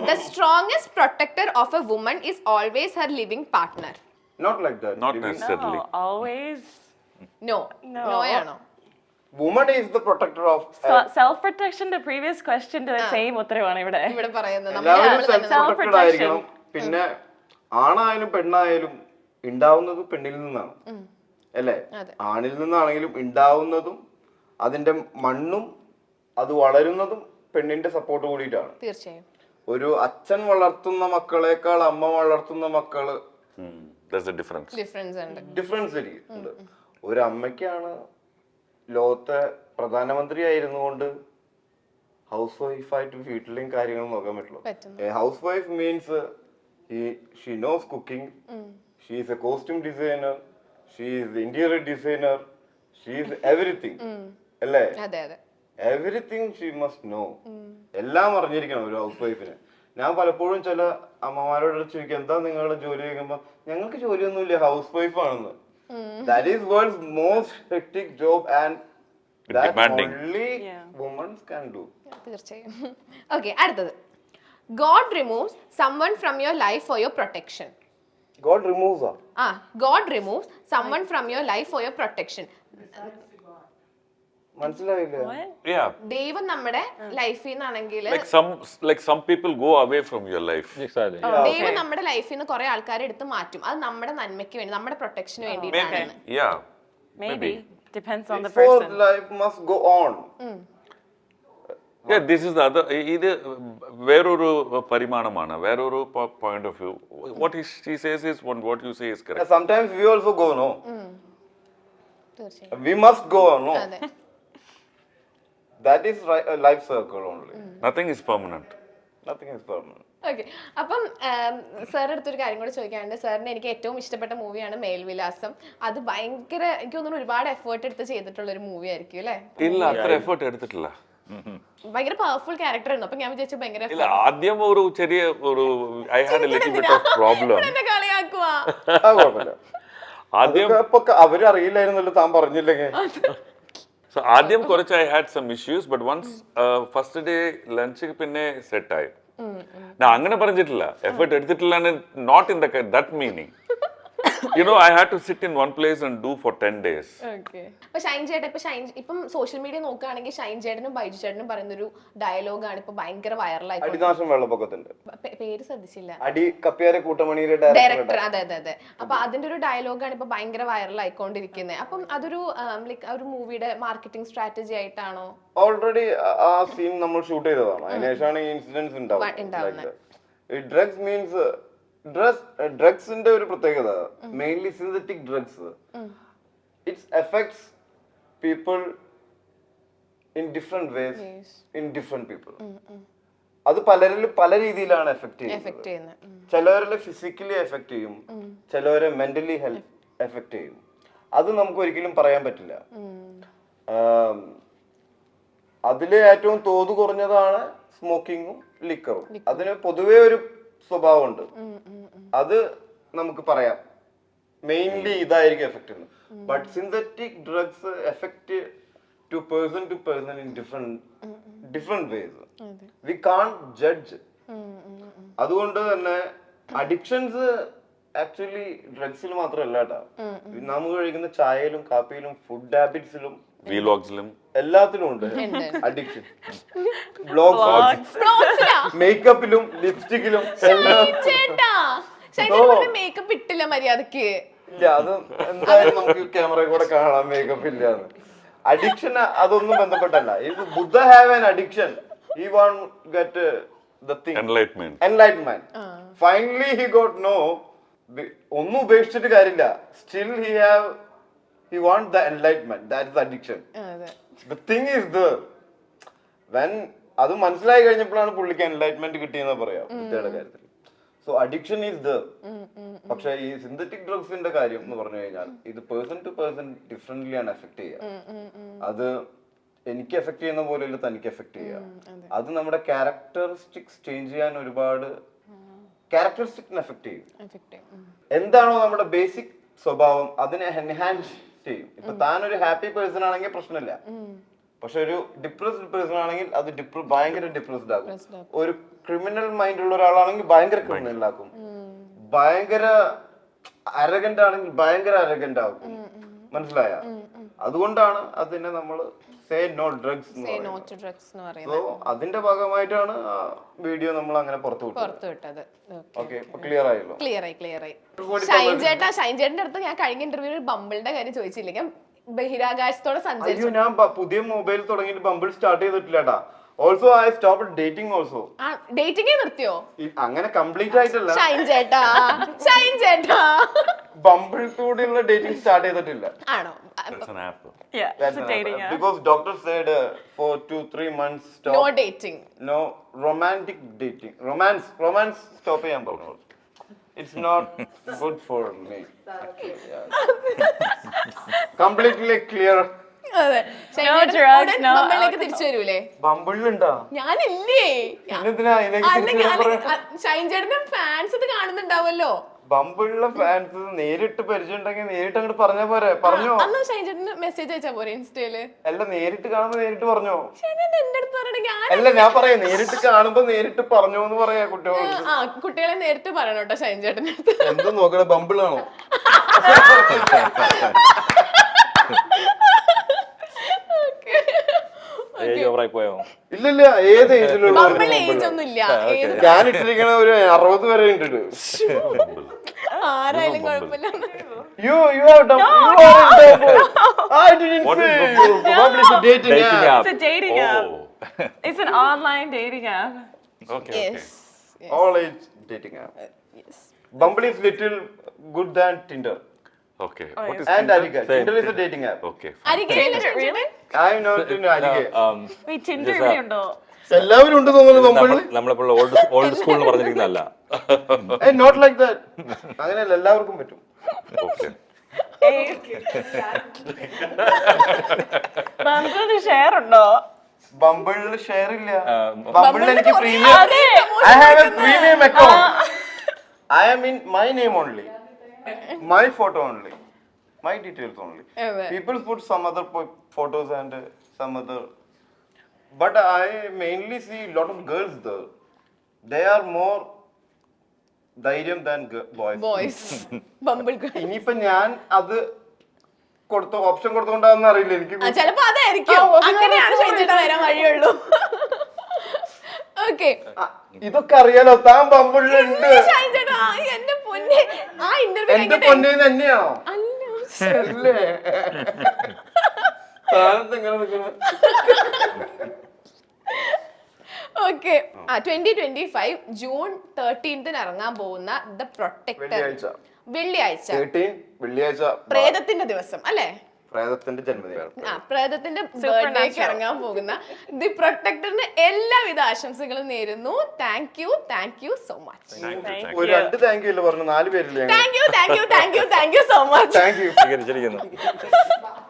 The strongest protector of a woman is always her living partner. Not like that. Not necessarily. No, always. No. No. No ആണോ? Woman is the protector of. Self protection. The previous question to the same ഉത്തരവാണ് ഇവിടെ. ഇവിടെ പറയുന്നത് എല്ലാവരും self protected ആയിരിക്കണം. പിന്നെ ആണായാലും പെണ്ണായാലും ഉണ്ടാവുന്നത് പെണ്ണിൽ നിന്നാണ് അല്ലേ? ആണിൽ നിന്നാണെങ്കിലും ഉണ്ടാവുന്നതും അതിന്റെ മണ്ണും അത് വളരുന്നതും പെണ്ണിന്റെ സപ്പോർട്ട് കൂടിയിട്ടാണ്. തീർച്ചയായും. ഒരു അച്ഛൻ വളർത്തുന്ന മക്കളെക്കാൾ അമ്മ വളർത്തുന്ന മക്കള് ഡിഫറൻസ് ഉണ്ട്. ഒരു അമ്മയ്ക്കാണ് ലോകത്തെ പ്രധാനമന്ത്രി ആയിരുന്നുകൊണ്ട് ഹൗസ് വൈഫായിട്ട് വീട്ടിലെയും കാര്യങ്ങൾ നോക്കാൻ പറ്റുള്ളൂ. Housewife means she knows cooking, she is a costume designer, she is interior designer, she is everything അല്ലേ? Everything she must know. എല്ലാം അറിഞ്ഞിരിക്കണം ഒരു ഹൗസ് വൈഫിന്. ഞാൻ പലപ്പോഴും ചില അമ്മമാരോട് ചോദിക്കും, എന്താ നിങ്ങളുടെ ജോലി ചോദിക്കുമ്പോ ഞങ്ങൾക്ക് ജോലിയൊന്നുമില്ല, ഹൗസ് വൈഫ് ആണെന്ന്. That is world's most hectic job and that only women can do. തീർച്ചയായും. ഓക്കെ, അടുത്തത് God removes someone from your life for your protection. God removes her. God removes someone from your life for your protection. മനസ്സിലായില്ല? ദൈവം നമ്മുടെ ലൈഫിൽ നിന്നാണെങ്കിൽ like some people go away from your life. Exactly. ദൈവം നമ്മുടെ ലൈഫിൽ നിന്ന് കുറെ ആൾക്കാരെ എടുത്ത് മാറ്റും. അത് നമ്മുടെ നന്മയ്ക്ക് വേണ്ടി, നമ്മുടെ പ്രൊട്ടക്ഷന് വേണ്ടിയിട്ടാണ്. Yeah. Maybe. Depends on the For person. life must go on. Yeah, this is the other. ഇത് വേറൊരു പരിമാണമാണ്, വേറൊരു point of view. What she says is what you say is correct. Sometimes we also go, no? തീർച്ചയായും. We must go on, no? That is a life circle only. Nothing is permanent. Nothing is permanent. Okay, അപ്പം സാറിന്റെ അടുത്തൊരു കാര്യം കൂടെ ചോദിക്കാനുണ്ട്. സാറിന് എനിക്ക് ഏറ്റവും ഇഷ്ടപ്പെട്ട മൂവിയാണ് മേൽവിലാസം. അത് ഭയങ്കര, എനിക്ക് തോന്നുന്നു ഒരുപാട് എഫേർട്ട് എടുത്ത് ചെയ്തിട്ടുള്ള ഒരു മൂവി ആയിരിക്കും അല്ലേ? ഇല്ല, അത്ര എഫേർട്ട് എടുത്തിട്ടില്ല. ഭയങ്കര പവർഫുൾ ക്യാരക്ടർ ആയിരുന്നു. അപ്പൊ ഞാൻ വിചാരിച്ചു ഭയങ്കര ഇല്ല, ആദ്യം ഒരു ചെറിയ I had a little bit of problem. കളിയാക്കുവാ. ആദ്യം അവരറിയില്ലായിരുന്നല്ലോ താൻ പറഞ്ഞില്ലെങ്കിൽ. So ആദ്യം കുറച്ച് I had some issues, but once first day lunch പിന്നെ സെറ്റ് ആയി. ഞാൻ അങ്ങനെ പറഞ്ഞിട്ടില്ല, എഫേർട്ട് എടുത്തിട്ടില്ല, not in that meaning. You know, I had to sit in one place and do for 10 days. Okay. ഇപ്പൊ ഷൈൻ ചേട്ടൻ ഇപ്പം സോഷ്യൽ മീഡിയ നോക്കുകയാണെങ്കിൽ ഷൈൻ ചേട്ടനും ബൈജു ചേട്ടനും പറയുന്നൊരു ഡയലോഗാണ് ഇപ്പൊ ഭയങ്കര വൈറലായി. അടിനാശം വെള്ളപ്പൊക്കത്തിന്റെ പേര് ശ്രദ്ധിച്ചില്ല. അടി കപ്പിയാരെ കൂട്ടമണിയുടെ ഡയറക്ടർ. അതെ. അപ്പൊ അതിന്റെ ഒരു ഡയലോഗാണ് ഇപ്പൊ ഭയങ്കര വൈറലായിക്കൊണ്ടിരിക്കുന്നത്. അപ്പം അതൊരു ലൈക്ക് ഒരു മൂവിയുടെ മാർക്കറ്റിംഗ് സ്ട്രാറ്റജി ആയിട്ടാണോ? ഓൾറെഡി ആ സീൻ നമ്മൾ ഷൂട്ട് ചെയ്തതാണ്. അതിനുശേഷമാണ് ഈ ഇൻസിഡൻസ് ഉണ്ടാവുന്നത്. ഡ്രഗ്സ് മീൻസ് ഡ്രഗ്സിന്റെ ഒരു പ്രത്യേകത, mainly synthetic drugs, it's effects people in different ways in different people. അത് പലരിൽ പല രീതിയിലാണ് എഫക്ട് ചെയ്യുന്നത്. ചിലവരെ ഫിസിക്കലി എഫക്ട് ചെയ്യും, ചിലവരെ മെന്റലി എഫക്ട് ചെയ്യും. അത് നമുക്ക് ഒരിക്കലും പറയാൻ പറ്റില്ല. അതിലെ ഏറ്റവും തോത് കുറഞ്ഞതാണ് സ്മോക്കിങ്ങും ലിക്കറും. അതിന് പൊതുവെ ഒരു സ്വഭാവമുണ്ട്, അത് നമുക്ക് പറയാം മെയിൻലി ഇതായിരിക്കും എഫക്ട് ചെയ്യുന്നത്. But synthetic drugs effect to person in different ways. We can't judge. അതുകൊണ്ട് തന്നെ അഡിക്ഷൻസ് ആക്ച്വലി ഡ്രഗ്സിൽ മാത്രമല്ല കേട്ടാ, നമുക്ക് കഴിക്കുന്ന ചായയിലും കാപ്പിയിലും ഫുഡ് ഹാബിറ്റ്സിലും വ്ലോഗ്സിലും എല്ലാത്തിലും ഉണ്ട് അഡിക്ഷൻ. ബ്ലോഗ്സ്, മേക്കപ്പിലും ലിപ്സ്റ്റിക്കിലും ചേട്ടാ മേക്കപ്പ് ഇട്ടില്ല മര്യാദക്ക്. ഇല്ല, അത് എന്തായാലും നമുക്ക് ക്യാമറയിൽ കൂടെ കാണാം മേക്കപ്പ് ഇല്ലാന്ന്. അഡിക്ഷൻ അതൊന്നും ബന്ധപ്പെട്ടല്ല. ഇത് ബുദ്ധ have an addiction. He want get the thing enlightenment. Finally he got no. ഒന്നും ഉപേക്ഷിച്ചിട്ട് കാര്യമില്ല. Still he want the enlightenment. That is addiction. The thing is there. When അത് മനസ്സിലായി കഴിഞ്ഞപ്പോഴാണ് പുള്ളിക്ക് enlightenment കിട്ടിയെന്ന് പറയാം ബുദ്ധയുടെ കാര്യത്തിൽ. So addiction is there. പക്ഷെ ഈ സിന്തറ്റിക് ഡ്രഗ്സിന്റെ കാര്യം എന്ന് പറഞ്ഞു കഴിഞ്ഞാൽ ഇത് പേഴ്സൺ ടു പേഴ്സൺ ഡിഫറെന്റ്ലി ആണ് എഫക്ട് ചെയ്യുക. അത് എനിക്ക് എഫക്ട് ചെയ്യുന്ന പോലെയല്ല തനിക്ക് എഫക്ട് ചെയ്യുക. അത് നമ്മുടെ ക്യാരക്ടറിസ്റ്റിക്സ് ചേഞ്ച് ചെയ്യാൻ ഒരുപാട് ക്യാരക്ടറിസ്റ്റിക്സിനെ എഫക്ട് ചെയ്യും. എന്താണോ നമ്മുടെ ബേസിക് സ്വഭാവം അതിനെ എൻഹാൻസ് ചെയ്യും. ഇപ്പൊ താനൊരു ഹാപ്പി പേഴ്സൺ ആണെങ്കിൽ പ്രശ്നമില്ല, പക്ഷെ ഒരു ഡിപ്രസ്ഡ് പേഴ്സൺ ആണെങ്കിൽ അത് ഭയങ്കര ഡിപ്രസ്ഡ് ആകും. ഒരു ക്രിമിനൽ മൈൻഡ് ഉള്ള ഒരാളാണെങ്കിൽ ഭയങ്കര ക്രിമിനൽ ആക്കും. ഭയങ്കര അരഗന്റ് ആണെങ്കിൽ ഭയങ്കര അരഗന്റ് ആകും. മനസ്സിലായ? അതുകൊണ്ടാണ് അതിനെ നമ്മൾ സേ നോ ഡ്രഗ്സ് എന്ന് പറയുന്നത്. സോ അതിന്റെ ഭാഗമായിട്ടാണ് വീഡിയോ നമ്മൾ അങ്ങനെ പുറത്തു വിട്ടത്. ഓക്കെ, ക്ലിയർ ആയല്ലോ? ക്ലിയർ ആയി. ഷൈൻ ചേട്ടന്റെ അടുത്ത് ഞാൻ കഴിഞ്ഞ ഇന്റർവ്യൂവിൽ ബമ്പിളിന്റെ കാര്യം ചോദിച്ചില്ല. ബഹിരാകാശത്തോടെ സഞ്ചരിച്ചു. ഞാൻ പുതിയ മൊബൈൽ തുടങ്ങിയിട്ട് ബമ്പിൾ സ്റ്റാർട്ട് ചെയ്തിട്ടില്ലടാ. Also I stop dating also. Dating നിർത്തിയോ? അങ്ങനെ കംപ്ലീറ്റ് ആയിട്ടല്ല. ഷൈൻ ചേട്ടാ ബമ്പിൾ കൂടെയുള്ള ഡേറ്റിംഗ് സ്റ്റാർട്ട് ചെയ്തിട്ടില്ല. ആണോ? Yeah, it's a dating app. Because doctor said for 2-3 months stop. No dating. No romantic dating. Romance stop ചെയ്യാൻ പറഞ്ഞു. It's not good for me. Completely clear. അതെ. ബമ്പിളിലേക്ക് തിരിച്ചു വരൂലേ? ബമ്പിളിലുണ്ടാ? ഞാനില്ലേ. പിന്നെന്തിനാ ഷൈൻ ചേട്ടന്റെ ഫാൻസ് ഇത് കാണുന്നുണ്ടാവല്ലോ. ബമ്പിളിലെ ഫാൻസ് നേരിട്ട് പരിചയം ഉണ്ടെങ്കിൽ നേരിട്ട് അങ്ങോട്ട് പറഞ്ഞാ പോരെ? പറഞ്ഞോ? അന്ന് ഷൈൻ ചേട്ടന് മെസ്സേജ് അയച്ചാ പോരെ ഇൻസ്റ്റയില്? അല്ല, നേരിട്ട് കാണുമ്പോ നേരിട്ട് പറഞ്ഞോ? എന്റെ അടുത്ത് പറയണെങ്കിൽ അല്ല, ഞാൻ പറയാ നേരിട്ട് കാണുമ്പോ നേരിട്ട് പറഞ്ഞോ എന്ന് പറയാ കുട്ടികളോട്. കുട്ടികളെ നേരിട്ട് പറയണം കേട്ടോ ഷൈൻ ചേട്ടന്റെ അടുത്ത്. എന്ത് നോക്കണേ, ബമ്പിളാണോ? ഇല്ലില്ല, ഏത് ഏജിലുള്ള ഏജ് ഒന്നും ഇല്ല. ഞാൻ ഇട്ടിരിക്കണ ഒരു 60 വരെ ഉണ്ട്. ആരായാലും കുഴപ്പമില്ല. You are dumb. You are dumb. I didn't say. Probably it's a dating app. It's a dating app. It's an online dating app. Okay. All age dating app. Yes. Bumble is little good than Tinder. Okay. What is And Arige. Tinder is a dating app. Okay. Really? I know Arige. Wait, Tinder എവിടെയുണ്ടോ? എല്ലാവരും ഉണ്ട് തോന്നുന്നു Bumble. നമ്മളിപ്പോൾ old സ്കൂളിൽ പറഞ്ഞിരിക്കുന്നതല്ല. Not like that. അങ്ങനെയല്ല, എല്ലാവർക്കും പറ്റും. Okay. ബമ്പിളിന് share ഉണ്ടോ? ബമ്പിളിൽ share ഇല്ല. ബമ്പിളിൽ എനിക്ക് പ്രീമിയം. അതെ. I have a premium account. I am in my name only. My photo only. My details only. People put some other photos and some other. But I mainly see a lot of girls there. They are more ധൈര്യം than boys. Bumble ഇനിയിപ്പോ ഞാൻ അത് option കൊടുത്തോണ്ടാന്ന് അറിയില്ല എനിക്ക്. ചിലപ്പോ അതായിരിക്കും. അങ്ങനെയാണ് ഷൈൻ ചേട്ടാ വരാൻ വഴിയുള്ളൂ. ഓക്കെ, ഇതൊക്കെ അറിയാലോ. താൻ ബമ്പിളിലുണ്ട്. ഷൈൻ ചേട്ടാ എന്റെ പൊന്നെ, ആ ഇന്റർവ്യൂ എന്റെ പൊന്നെ തന്നെയാണോ? അല്ലേ? താനെന്തെങ്ങനെ നിൽക്കണ? ഓക്കെ, 2025 ജൂൺ 13 ഇറങ്ങാൻ പോകുന്ന ദ പ്രൊട്ടക്ടർ വെള്ളിയാഴ്ച പ്രേതത്തിന്റെ ദിവസം അല്ലേ? പ്രേതത്തിന്റെ ജന്മദിനം. പ്രേതത്തിന്റെ ബർത്ത്ഡേക്ക് ഇറങ്ങാൻ പോകുന്ന ദി പ്രൊട്ടക്ടറിന് എല്ലാവിധ ആശംസകളും നേരുന്നു. Thank you so much. ഒരു 2 താങ്ക് യു ഇല്ല പറഞ്ഞു, 4 പേരില്ലേ? Thank you so much. Thank U.